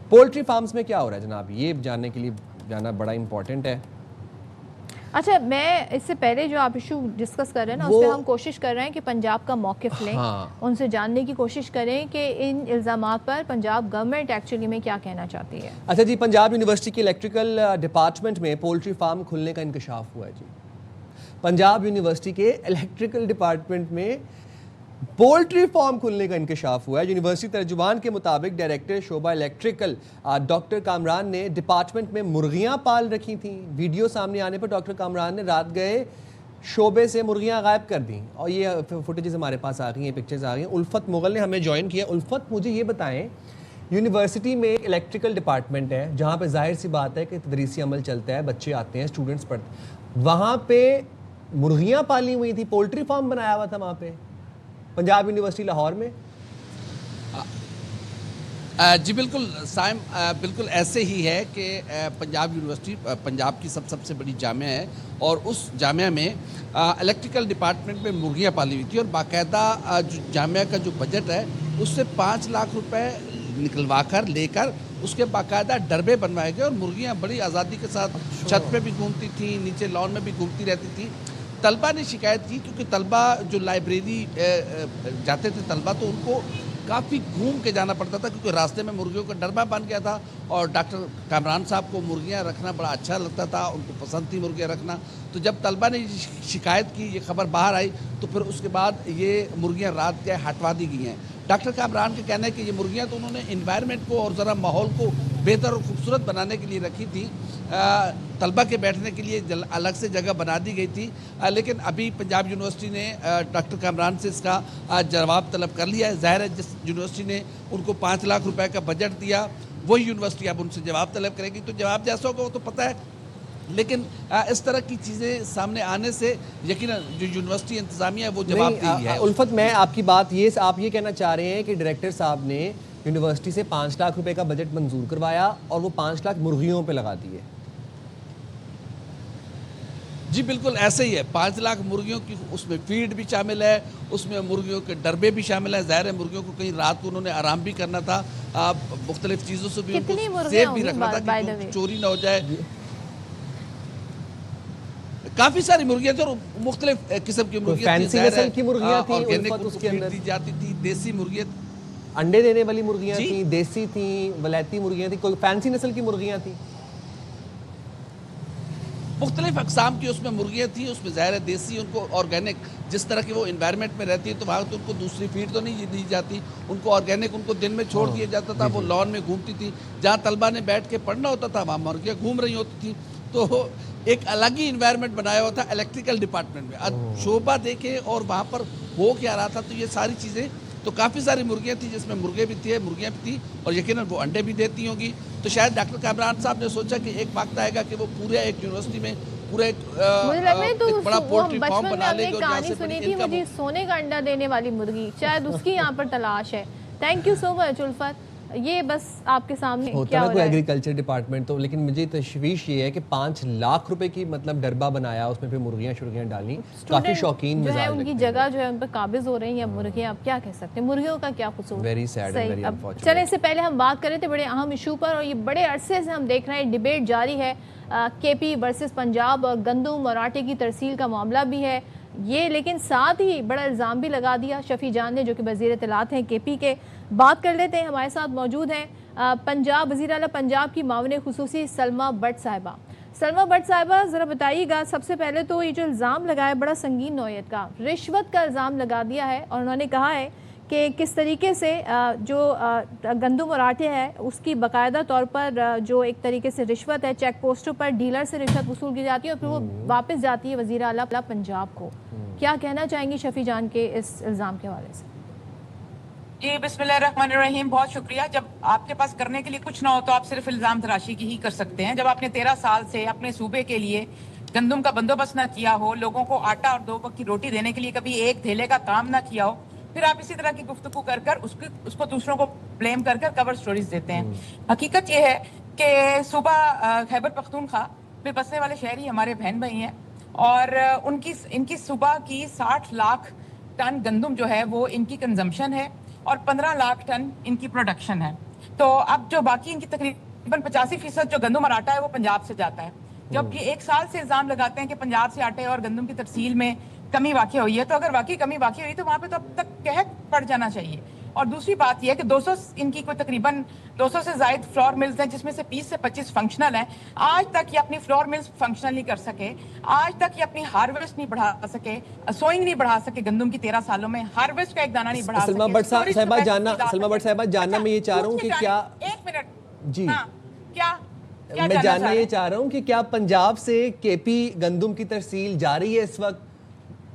پولٹری فارمز میں کیا ہو رہا ہے جناب, یہ جاننے کے لیے جانا بڑا امپورٹنٹ ہے. اچھا, میں اس سے پہلے جو آپ ایشو ڈسکس کر رہے ہیں نا اس پہ ہم کوشش کر رہے ہیں کہ پنجاب کا موقف لیں, ان سے جاننے کی کوشش کریں کہ ان الزامات پر پنجاب گورنمنٹ ایکچولی میں کیا کہنا چاہتی ہے. اچھا جی, پنجاب یونیورسٹی کے الیکٹریکل ڈپارٹمنٹ میں پولٹری فارم کھلنے کا انکشاف ہوا ہے. جی, پنجاب یونیورسٹی کے الیکٹریکل ڈپارٹمنٹ میں پولٹری فارم کھلنے کا انکشاف ہوا ہے. یونیورسٹی ترجمان کے مطابق ڈائریکٹر شعبہ الیکٹریکل ڈاکٹر کامران نے ڈپارٹمنٹ میں مرغیاں پال رکھی تھیں. ویڈیو سامنے آنے پر ڈاکٹر کامران نے رات گئے شعبے سے مرغیاں غائب کر دیں. اور یہ فوٹیجز ہمارے پاس آ گئی ہیں, پکچرز آ گئی ہیں. الفت مغل نے ہمیں جوائن کیا. الفت, مجھے یہ بتائیں, یونیورسٹی میں ایک الیکٹریکل ڈپارٹمنٹ ہے جہاں پہ ظاہر سی بات ہے کہ تدریسی عمل چلتا ہے, بچے آتے ہیں, اسٹوڈنٹس پڑھتے ہیں, وہاں پہ مرغیاں پالی ہوئی تھی, پولٹری فارم بنایا ہوا تھا وہاں پہ پنجاب یونیورسٹی لاہور میں. جی بالکل سائم, بالکل ایسے ہی ہے کہ پنجاب یونیورسٹی پنجاب کی سب سے بڑی جامعہ ہے, اور اس جامعہ میں الیکٹریکل ڈپارٹمنٹ میں مرغیاں پالی ہوئی تھی, اور باقاعدہ جو جامعہ کا جو بجٹ ہے اس سے 5 لاکھ روپے نکلوا کر لے کر اس کے باقاعدہ ڈربے بنوائے گئے, اور مرغیاں بڑی آزادی کے ساتھ چھت پہ بھی گھومتی تھیں, نیچے لان میں بھی گھومتی رہتی تھیں. طلبہ نے شکایت کی, کیونکہ طلبہ جو لائبریری جاتے تھے طلبہ, تو ان کو کافی گھوم کے جانا پڑتا تھا, کیونکہ راستے میں مرغیوں کا ڈربہ بن گیا تھا. اور ڈاکٹر کامران صاحب کو مرغیاں رکھنا بڑا اچھا لگتا تھا, ان کو پسند تھی مرغیاں رکھنا. تو جب طلبہ نے شکایت کی, یہ خبر باہر آئی, تو پھر اس کے بعد یہ مرغیاں رات کے ہٹوا دی گئی ہیں. ڈاکٹر کامران کا کہنا ہے کہ یہ مرغیاں تو انہوں نے انوائرمنٹ کو اور ذرا ماحول کو بہتر اور خوبصورت بنانے کے لیے رکھی تھی, طلبہ کے بیٹھنے کے لیے الگ سے جگہ بنا دی گئی تھی. لیکن ابھی پنجاب یونیورسٹی نے ڈاکٹر کامران سے اس کا جواب طلب کر لیا ہے. ظاہر ہے جس یونیورسٹی نے ان کو 5 لاکھ روپے کا بجٹ دیا, وہی یونیورسٹی اب ان سے جواب طلب کرے گی. تو جواب جیسا ہوگا وہ تو پتہ ہے, لیکن اس طرح کی چیزیں سامنے آنے سے یقیناً جو یونیورسٹی انتظامیہ ہے وہ جواب دہی ہے. الفت, میں آپ کی بات آپ یہ کہنا چاہ رہے ہیں کہ ڈائریکٹر صاحب نے یونیورسٹی سے 5 لاکھ روپے کا بجٹ منظور کروایا اور وہ 5 لاکھ مرغیوں پہ لگا دیے. جی بالکل ایسے ہی ہے. 5 لاکھ مرغیوں کی اس میں فیڈ بھی شامل ہے, اس میں مرغیوں کے ڈربے بھی شامل ہیں. ظاہر ہے مرغیوں کو کہیں رات کو انہوں نے آرام بھی کرنا تھا, مختلف چیزوں سے بھی ان کو سیف بھی رکھنا تھا کہ چوری نہ ہو جائے. کافی ساری مرغیاں تھیں, اور مختلف قسم کی مرغیاں تھیں. فینسی نسل کی مرغیاں تھیں, آرگینک اس کے اندر دی جاتی تھی, دیسی مرغیاں, انڈے دینے والی مرغیاں تھیں, دیسی تھیں, ولایتی مرغیاں تھیں, کوئی فینسی نسل کی مرغیاں تھیں, مختلف اقسام کی اس میں مرغیاں تھیں. اس میں ظاہر ہے دیسی, ان کو آرگینک, جس طرح کی وہ انوائرمنٹ میں رہتی ہے تو وہاں تو ان کو دوسری فیڈ تو نہیں دی جاتی, ان کو آرگینک ان کو دن میں چھوڑ دیا جاتا تھا. وہ لان میں گھومتی تھی, جہاں طلبہ نے بیٹھ کے پڑھنا ہوتا تھا وہاں مرغیاں گھوم رہی ہوتی تھیں. تو ایک الگ ہی انوائرمنٹ بنایا ہوا تھا الیکٹریکل ڈپارٹمنٹ میں. شعبہ دیکھیں اور وہاں پر ہو کیا رہا تھا, تو یہ ساری چیزیں, تو کافی ساری مرغیاں تھیں جس میں مرغے بھی تھے, مرغیاں بھی تھیں, اور یقیناً وہ انڈے بھی دیتی ہوں گی. تو شاید ڈاکٹر کامران صاحب نے سوچا کہ ایک وقت آئے گا کہ وہ پورے ایک یونیورسٹی میں پورا ایک بڑا پولٹری فارم بنا لے گا. کہانی سنی تھی مجھے سونے کا انڈا دینے والی مرغی, شاید اس کی یہاں پر تلاش ہے. تھینک یو سو مچ الفت. یہ بس آپ کے سامنے ہوتا ہے کوئی ایگریکلچر ڈپارٹمنٹ تو, لیکن مجھے تشویش یہ ہے کہ 5 لاکھ روپے کی مطلب ڈربہ بنایا, اس میں پھر مرغیاں شرغیاں ڈالیں. کافی شوقین جو ہے ان کی جگہ جو ہے ان پر قابض ہو رہی ہیں مرغیاں. آپ کیا کہہ سکتے ہیں, مرغیوں کا کیا قصور. Very sad and very unfortunate. چلیں, اس سے پہلے ہم بات کر رہے تھے بڑے اہم ایشو پر, اور یہ بڑے عرصے سے ہم دیکھ رہے ہیں ڈیبیٹ جاری ہے. کے پی ورسز پنجاب, اور گندم اور آٹے کی ترسیل کا معاملہ بھی ہے یہ, لیکن ساتھ ہی بڑا الزام بھی لگا دیا شفیع جان نے, جو کہ وزیر اطلاعات ہیں کے پی کے. بات کر لیتے ہیں, ہمارے ساتھ موجود ہیں پنجاب وزیر اعلیٰ پنجاب کی معاون خصوصی سلمہ بٹ صاحبہ. سلمہ بٹ صاحبہ, ذرا بتائیے گا, سب سے پہلے تو یہ جو الزام لگا ہے بڑا سنگین نوعیت کا, رشوت کا الزام لگا دیا ہے, اور انہوں نے کہا ہے کہ کس طریقے سے جو گندم اور آٹے ہے اس کی باقاعدہ طور پر جو ایک طریقے سے رشوت ہے, چیک پوسٹوں پر ڈیلر سے رشوت وصول کی جاتی ہے اور پھر وہ واپس جاتی ہے وزیر اعلیٰ پنجاب کو. کیا کہنا چاہیں گی شفیع جان کے اس الزام کے حوالے سے؟ جی بسم اللہ الرحمن الرحیم, بہت شکریہ. جب آپ کے پاس کرنے کے لیے کچھ نہ ہو تو آپ صرف الزام تراشی کی ہی کر سکتے ہیں. جب آپ نے 13 سال سے اپنے صوبے کے لیے گندم کا بندوبست نہ کیا ہو, لوگوں کو آٹا اور 2 وقت کی روٹی دینے کے لیے کبھی ایک تھیلے کا کام نہ کیا ہو, پھر آپ اسی طرح کی گفتگو کر کر اس کو دوسروں کو بلیم کر کر کور سٹوریز دیتے ہیں. حقیقت یہ ہے کہ صوبہ خیبر پختونخوا میں بسنے والے شہری ہمارے بہن بھائی ہیں, اور ان کی صوبہ کی 60 لاکھ ٹن گندم جو ہے وہ ان کی کنزمپشن ہے, اور 15 لاکھ ٹن ان کی پروڈکشن ہے. تو اب جو باقی ان کی تقریباً 85% جو گندم اور آٹا ہے وہ پنجاب سے جاتا ہے. جب یہ 1 سال سے الزام لگاتے ہیں کہ پنجاب سے آٹے اور گندم کی ترسیل میں کمی واقع ہوئی ہے, تو اگر واقعی کمی واقع ہوئی تو وہاں پہ تو اب تک قحط پڑ جانا چاہیے. اور دوسری بات یہ ہے کہ 200 ان کی کوئی تقریباً 200 سے زائد فلور ملز ہیں, جس میں سے 20 سے 25 فنکشنل ہیں. آج تک یہ اپنی فلور ملز فنکشنل نہیں کر سکے, آج تک یہ اپنی ہارویسٹ نہیں بڑھا سکے, سوئنگ نہیں بڑھا سکے. گندم کی 13 سالوں میں ہارویسٹ کا ایک دانہ نہیں بڑھا سکے. سلمہ بٹ صاحبہ جاننا میں یہ چاہ رہا ہوں کہ کیا, ایک منٹ جی کیا میں جاننا یہ چاہ رہا ہوں کہ کیا پنجاب سے کے پی گندم کی ترسیل جاری ہے اس وقت,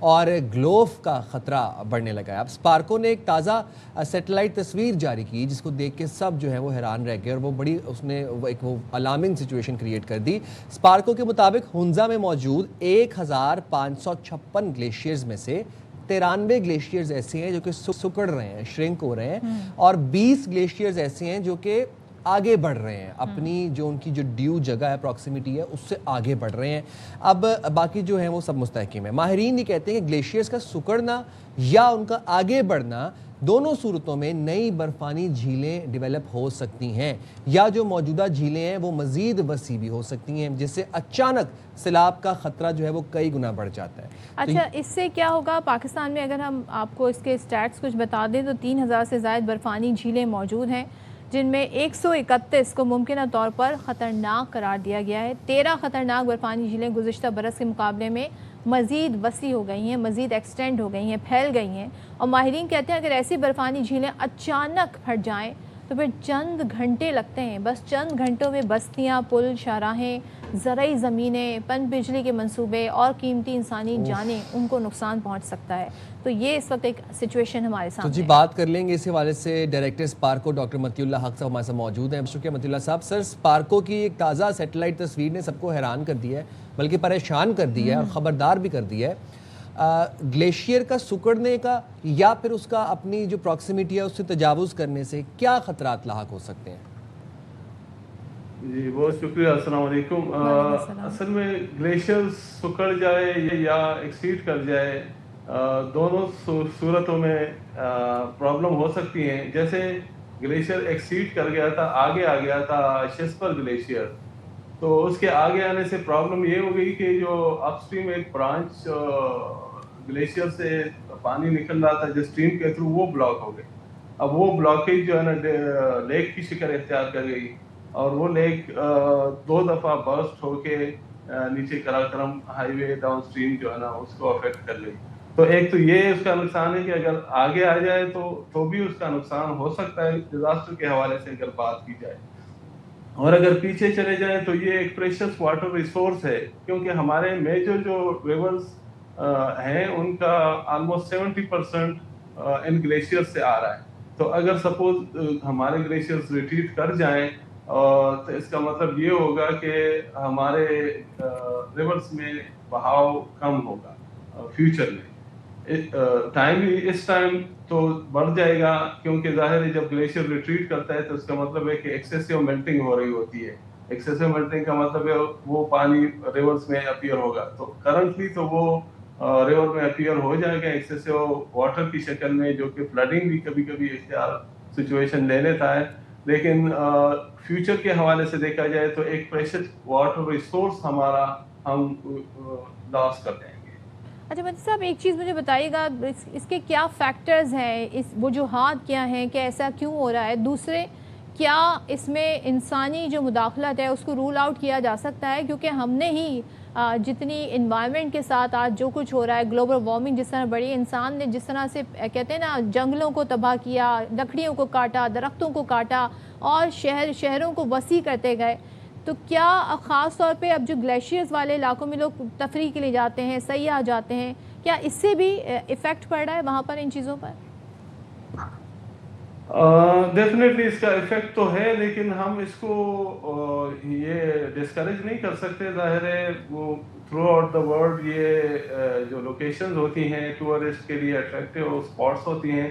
اور گلوف کا خطرہ بڑھنے لگا ہے. اب اسپارکو نے ایک تازہ سیٹلائٹ تصویر جاری کی جس کو دیکھ کے سب جو ہے وہ حیران رہ گئے اور وہ بڑی اس نے ایک وہ الارمنگ سچویشن کریٹ کر دی. اسپارکو کے مطابق ہنزا میں موجود 1556 گلیشیئرز میں سے 93 گلیشیئرز ایسے ہیں جو کہ سکڑ رہے ہیں, شرنک ہو رہے ہیں, اور 20 گلیشیئرز ایسے ہیں جو کہ آگے بڑھ رہے ہیں, اپنی جو ان کی جو ڈیو جگہ ہے, پروکسیمیٹی ہے, اس سے آگے بڑھ رہے ہیں. اب باقی جو ہیں وہ سب مستحکم ہیں. ماہرین یہ کہتے ہیں کہ گلیشیئرز کا سکڑنا یا ان کا آگے بڑھنا دونوں صورتوں میں نئی برفانی جھیلیں ڈیولپ ہو سکتی ہیں, یا جو موجودہ جھیلیں ہیں وہ مزید وسیع بھی ہو سکتی ہیں, جس سے اچانک سیلاب کا خطرہ جو ہے وہ کئی گنا بڑھ جاتا ہے. اچھا, اس سے کیا ہوگا پاکستان میں؟ اگر ہم آپ کو اس کے سٹیٹس کچھ بتا دیں تو 3000 سے زائد برفانی جھیلیں موجود ہیں, جن میں 131 کو ممکنہ طور پر خطرناک قرار دیا گیا ہے. 13 خطرناک برفانی جھیلیں گزشتہ برس کے مقابلے میں مزید وسیع ہو گئی ہیں, مزید ایکسٹینڈ ہو گئی ہیں, پھیل گئی ہیں. اور ماہرین کہتے ہیں اگر ایسی برفانی جھیلیں اچانک پھٹ جائیں تو پھر چند گھنٹے لگتے ہیں, بس چند گھنٹوں میں بستیاں, پل, شاہراہیں, زرعی زمینیں, پن بجلی کے منصوبے اور قیمتی انسانی جانیں ان کو نقصان پہنچ سکتا ہے. تو یہ اس وقت ایک سچویشن ہمارے سامنے. تو جی بات کر لیں گے اس حوالے سے. ڈائریکٹر اسپارکو ڈاکٹر متی اللہ حق صاحب ہمارے ساتھ موجود ہیں. شکریہ متی اللہ صاحب. سر, اسپارکو کی ایک تازہ سیٹلائٹ تصویر نے سب کو حیران کر دیا ہے, بلکہ پریشان کر دیا ہے اور خبردار بھی کر دیا ہے. گلیشیئر کا سکڑنے کا یا پھر اس کا اپنی جو پروکسیمیٹی ہے اس سے تجاوز کرنے سے کیا خطرات لاحق ہو سکتے ہیں؟ جی بہت شکریہ. السلام علیکم. اصل میں گلیشیئر سکڑ جائے یا ایکسیڈ کر جائے, دونوں صورتوں میں پرابلم ہو سکتی ہیں. جیسے گلیشیئر ایکسیڈ کر گیا تھا, آگے آ گیا تھا شیسپر گلیشیئر, تو اس کے آگے آنے سے پرابلم یہ ہو گئی کہ جو اپ اسٹریم ایک برانچ گلیشیئر سے پانی نکل رہا تھا جو اسٹریم کے تھرو, وہ بلاک ہو گئی. اب وہ بلاکیج جو ہے نا لیک کی شکل اختیار کر گئی, اور وہ لیک 2 دفعہ برسٹ ہو کے نیچے Karakoram high way down stream جو ہے نا اس کو افیکٹ کر گئی. تو ایک تو یہ اس کا نقصان ہے کہ اگر آگے آ جائے تو بھی اس کا نقصان ہو سکتا ہے ڈیزاسٹر کے حوالے سے اگر بات کی جائے. اور اگر پیچھے چلے جائیں تو یہ ایک پریشس واٹر ریسورس ہے, کیونکہ ہمارے میجر جو ریورز ہیں ان کا آلموسٹ 70% ان گلیشیئر سے آ رہا ہے. تو اگر سپوز ہمارے گلیشیئرز ریٹریٹ کر جائیں تو اس کا مطلب یہ ہوگا کہ ہمارے ریورز میں بہاؤ کم ہوگا فیوچر میں. اس ٹائم تو بڑھ جائے گا, کیونکہ ظاہر ہے جب گلیشیئر ریٹریٹ کرتا ہے تو اس کا مطلب ہے کہ ایکسیسو میلٹنگ ہو رہی ہوتی ہے. ایکسیسو میلٹنگ کا مطلب ہے وہ پانی ریورز میں اپیئر ہوگا. تو کرنٹلی تو وہ ریور میں اپیئر ہو جائے گا ایکسیسو واٹر کی شکل میں, جو کہ فلڈنگ بھی کبھی کبھی اختیار سچویشن لے لیتا ہے. لیکن فیوچر کے حوالے سے دیکھا جائے تو ایک پریشس واٹر ریسورس ہمارا ہم لاس کر دیں گے. اچھا متی صاحب, ایک چیز مجھے بتائیے گا, اس کے کیا فیکٹرز ہیں, اس وجوہات کیا ہیں کہ ایسا کیوں ہو رہا ہے؟ دوسرے, کیا اس میں انسانی جو مداخلت ہے اس کو رول آؤٹ کیا جا سکتا ہے؟ کیونکہ ہم نے ہی جتنی انوائرمنٹ کے ساتھ آج جو کچھ ہو رہا ہے, گلوبل وارمنگ جس طرح بڑی, انسان نے جس طرح سے کہتے ہیں نا جنگلوں کو تباہ کیا, لکڑیوں کو کاٹا, درختوں کو کاٹا اور شہروں کو وسیع کرتے گئے, تو کیا خاص طور پہ اب جو گلیشیئرز والے علاقوں میں لوگ تفریح کے لیے جاتے ہیں, سیاح جاتے ہیں, کیا اس سے بھی ایفیکٹ پڑ رہا ہے وہاں پر ان چیزوں پر؟ ڈیفینیٹلی اس کا ایفیکٹ تو ہے, لیکن ہم اس کو یہ ڈسکریج نہیں کر سکتے. ظاہر ہے وہ تھرو آؤٹ دا ورلڈ یہ جو لوکیشنز ہوتی ہیں ٹورسٹ کے لیے اٹریکٹیو اسپاٹس ہوتی ہیں,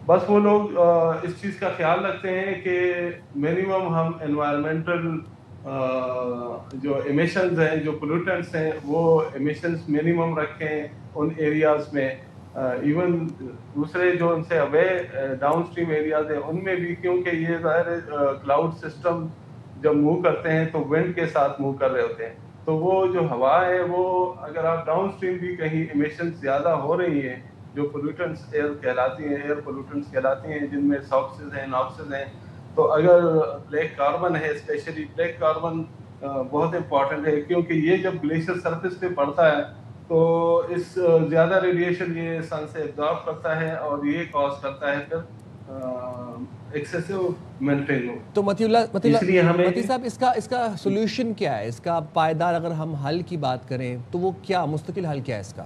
بس وہ لوگ اس چیز کا خیال رکھتے ہیں کہ منیمم ہم انوائرمنٹل جو ایمیشنز ہیں, جو پولوٹنٹس ہیں, وہ ایمیشنز منیمم رکھیں ان ایریاز میں. ایون دوسرے جو ان سے اوے ڈاؤن اسٹریم ایریاز ہیں ان میں بھی, کیونکہ یہ ظاہر کلاؤڈ سسٹم جب موو کرتے ہیں تو ونڈ کے ساتھ موو کر رہے ہوتے ہیں, تو وہ جو ہوا ہے وہ اگر آپ ڈاؤن اسٹریم بھی کہیں ایمیشنز زیادہ ہو رہی ہیں جو پولوٹنٹس ایئر کہلاتی ہیں, ایئر پولوٹنٹس کہلاتی ہیں, جن میں ساکسز ہیں, ناکسز ہیں, تو اگر بلیک کاربن ہے, اسپیشلی بلیک کاربن بہت امپورٹنٹ ہے, کیونکہ یہ جب گلیشیئر سرفیس پہ پڑتا ہے تو اس زیادہ ریڈیشن یہ سن سے ایبزارب کرتا ہے اور یہ کاز کرتا ہے پھر ایکسیسو میلٹنگ. تو متی صاحب اس کا سولوشن کیا ہے, اس کا پائیدار اگر ہم حل کی بات کریں تو وہ کیا مستقل حل کیا ہے اس کا؟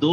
2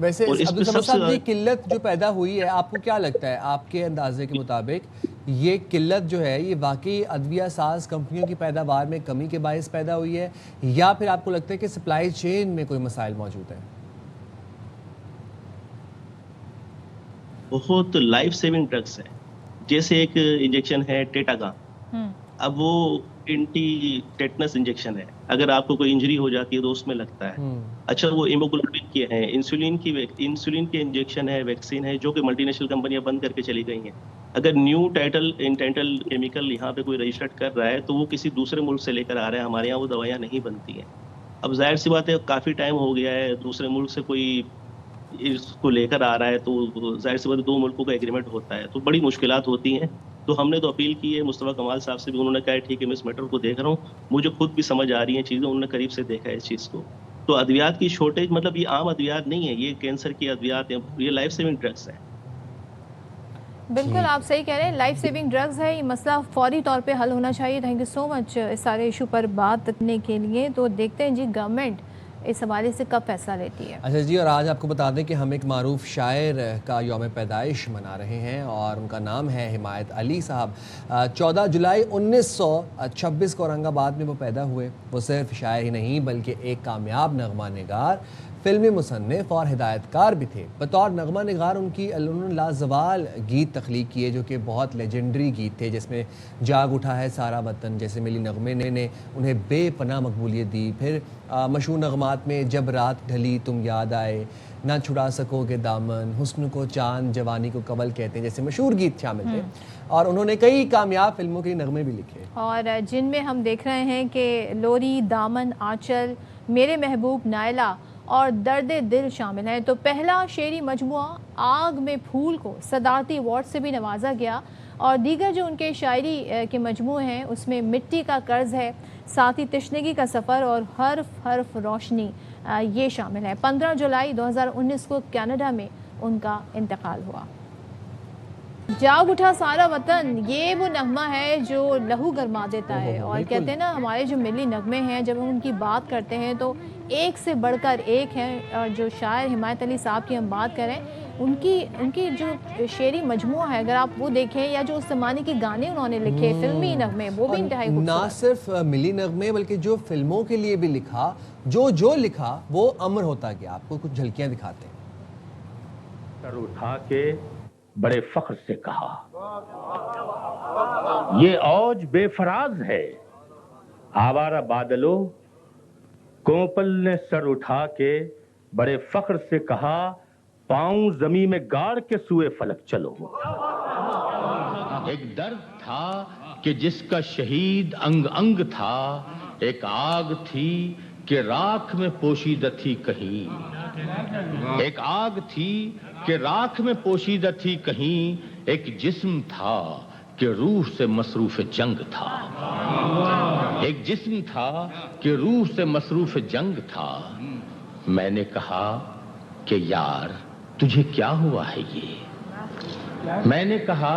ویسے عبدالصمد صاحب یہ قلت جو پیدا ہوئی ہے آپ کو کیا لگتا ہے آپ کے اندازے کے مطابق یہ قلت جو ہے یہ واقعی ادویہ ساز کمپنیوں کی پیداوار میں کمی کے باعث پیدا ہوئی ہے یا پھر آپ کو لگتا ہے کہ سپلائی چین میں کوئی مسائل موجود ہیں؟ بہت لائف سیونگ ڈرگس ہے. جیسے ایک انجیکشن ہے ٹیٹاگان, اب وہ اینٹی ٹیٹنس انجیکشن ہے, اگر آپ کو کوئی انجری ہو جاتی ہے تو اس میں لگتا ہے. اچھا وہ ہیموگلوبن کے ہیں, انسولین کے انجیکشن ہے, ویکسین ہے, جو کہ ملٹی نیشنل کمپنیاں بند کر کے چلی گئی ہیں. اگر نیو ٹائٹل کیمیکل یہاں پہ کوئی رجسٹرڈ کر رہا ہے تو وہ کسی دوسرے ملک سے لے کر آ رہے ہیں, ہمارے یہاں وہ دوائیاں نہیں بنتی ہیں. اب ظاہر سی بات ہے کافی ٹائم ہو گیا ہے, دوسرے ملک سے کوئی اس کو لے کر آ رہا ہے تو ظاہر سی بات ہے 2 ملکوں کا ایگریمنٹ ہوتا ہے تو بڑی مشکلات ہوتی ہیں. تو ہم نے تو اپیل کی ہے مصطفیٰ کمال صاحب سے بھی, انہوں نے کہا ٹھیک ہے میں اس میٹر کو دیکھ رہا ہوں, مجھے خود بھی سمجھ آ رہی ہیں چیزیں, انہوں نے قریب سے دیکھا ہے اس چیز کو. تو ادویات کی شارٹیج مطلب یہ عام ادویات نہیں ہے, یہ کینسر کی ادویات ہیں, یہ لائف سیونگ ڈرگس ہیں. بالکل آپ صحیح کہہ رہے ہیں, لائف سیونگ ڈرگز ہے, یہ مسئلہ فوری طور پہ حل ہونا چاہیے. تھینک یو سو مچ اس سارے ایشو پر بات کرنے کے لیے. تو دیکھتے ہیں جی گورنمنٹ اس حوالے سے کب فیصلہ لیتی ہے. اچھا جی, اور آج آپ کو بتا دیں کہ ہم ایک معروف شاعر کا یوم پیدائش منا رہے ہیں اور ان کا نام ہے حمایت علی صاحب. 14 جولائی 1926 کو اورنگ آباد میں وہ پیدا ہوئے. وہ صرف شاعر ہی نہیں بلکہ ایک کامیاب نغمہ نگار, فلمی مصنف اور ہدایت کار بھی تھے. بطور نغمہ نگار انہوں نے لازوال گیت تخلیق کیے جو کہ بہت لیجنڈری گیت تھے, جس میں جاگ اٹھا ہے سارا وطن جیسے ملی نغمے نے انہیں بے پناہ مقبولیت دی. پھر مشہور نغمات میں جب رات ڈھلی تم یاد آئے, نہ چھڑا سکو گے دامن, حسن کو چاند جوانی کو کول کہتے ہیں, جیسے مشہور گیت شامل تھے. اور انہوں نے کئی کامیاب فلموں کے نغمے بھی لکھے, اور جن میں ہم دیکھ رہے ہیں کہ لوری, دامن, آنچل, میرے محبوب, نائلہ اور درد دل شامل ہیں. تو پہلا شعری مجموعہ آگ میں پھول کو صدارتی ایوارڈ سے بھی نوازا گیا, اور دیگر جو ان کے شاعری کے مجموعے ہیں اس میں مٹی کا قرض ہے, ساتھی تشنگی کا سفر اور حرف حرف روشنی یہ شامل ہے. 15 جولائی 2019 کو کینیڈا میں ان کا انتقال ہوا. جاگ اٹھا سارا وطن یہ وہ نغمہ ہے جو لہو گرما دیتا ہے, اور کہتے ہیں نا ہمارے جو ملی نغمے ہیں جب ہم ان کی بات کرتے ہیں تو ایک سے بڑھ کر ایک ہیں. اور جو شاعر حمایت علی صاحب کی ہم بات کریں, ان کی جو شعری مجموعہ ہے اگر آپ وہ دیکھیں, یا جو اس زمانے کے گانے انہوں نے لکھے فلمی نغمے, وہ بھی انتہائی خوبصورت. نہ صرف ملی نغمے بلکہ جو فلموں کے لیے بھی لکھا, جو لکھا وہ امر ہوتا گیا. آپ کو کچھ جھلکیاں دکھاتے ہیں. سر اٹھا کے بڑے فخر سے کہا, یہ اوج بے فراز ہے. آوارہ بادلوں, کوپل نے سر اٹھا کے بڑے فخر سے کہا, پاؤں زمین میں گاڑ کے سوئے فلک چلو. ایک درد تھا کہ جس کا شہید انگ انگ تھا, ایک آگ تھی کہ راکھ میں پوشیدہ تھی کہیں. ایک آگ تھی کہ راکھ میں پوشیدہ تھی کہیں, ایک جسم تھا کہ روح سے مصروف جنگ تھا. ایک جسم تھا کہ روح سے مصروف جنگ تھا. میں نے کہا کہ یار تجھے کیا ہوا ہے یہ, میں نے کہا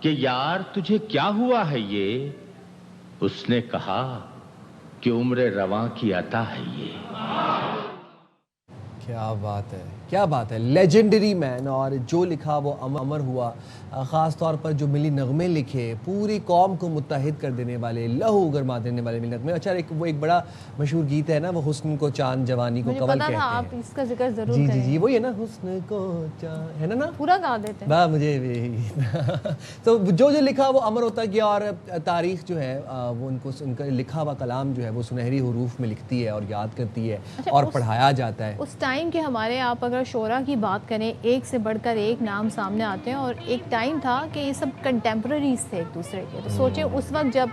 کہ یار تجھے کیا ہوا ہے یہ. اس نے کہا کہ عمر رواں کی عطا ہے یہ. کیا بات ہے, کیا بات ہے, لیجنڈری مین. اور جو لکھا وہ امر ہوا. خاص طور پر جو ملی نغمے لکھے, پوری قوم کو متحد کر دینے والے, لہو گرما دینے والے ملی نغمے. اچھا وہ ایک بڑا مشہور گیت ہے نا, وہ حسن کو چاند جوانی کو کول کہتے ہیں. آپ اس کا ذکر ضرور کریں. جی وہی ہے نا, حسن کو چاند ہے نا, پورا گا دیتے ہیں. واہ مجھے تو جو لکھا وہ امر ہوتا گیا. اور تاریخ جو ہے وہ ان کا لکھا ہوا کلام جو ہے وہ سنہری حروف میں لکھتی ہے اور یاد کرتی ہے اور پڑھایا جاتا ہے. اس ٹائم کے ہمارے آپ اگر شعراء کی بات کریں, ایک سے بڑھ کر ایک نام سامنے آتے ہیں, اور ایک ٹائم تھا کہ یہ سب کنٹمپرریز تھے ایک دوسرے کے. تو سوچیں اس وقت جب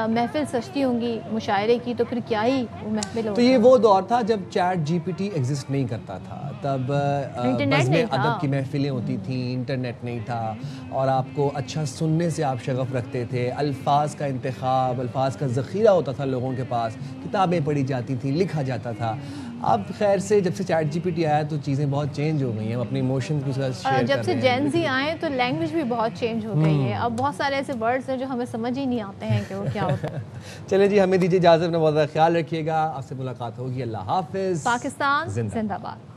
محفل سجتی ہوں گی مشاعرے کی, تو پھر کیا ہی وہ محفل ہوگی. تو یہ وہ دور تھا جب ChatGPT exist نہیں کرتا تھا, تب بزم ادب کی محفلیں ہوتی تھیں, انٹرنیٹ نہیں تھا, اور آپ کو اچھا سننے سے آپ شغف رکھتے تھے. الفاظ کا انتخاب, الفاظ کا ذخیرہ ہوتا تھا لوگوں کے پاس, کتابیں پڑھی جاتی تھیں, لکھا جاتا تھا. اب خیر سے جب سے چیٹ جی پی ٹی آیا تو چیزیں بہت چینج ہو گئی ہیں, ہم اپنے ایموشنز کو شیئر کر رہے ہیں. جب سے جین زی آئے تو لینگویج بھی بہت چینج ہو گئی ہے. اب بہت سارے ایسے ورڈز ہیں جو ہمیں سمجھ ہی نہیں آتے ہیں کہ وہ کیا ہوتا ہے. چلیں جی, ہمیں دیجیے اجازت, اپنا بہت زیادہ خیال رکھیے گا. آپ سے ملاقات ہوگی. اللہ حافظ. پاکستان زندہ باد.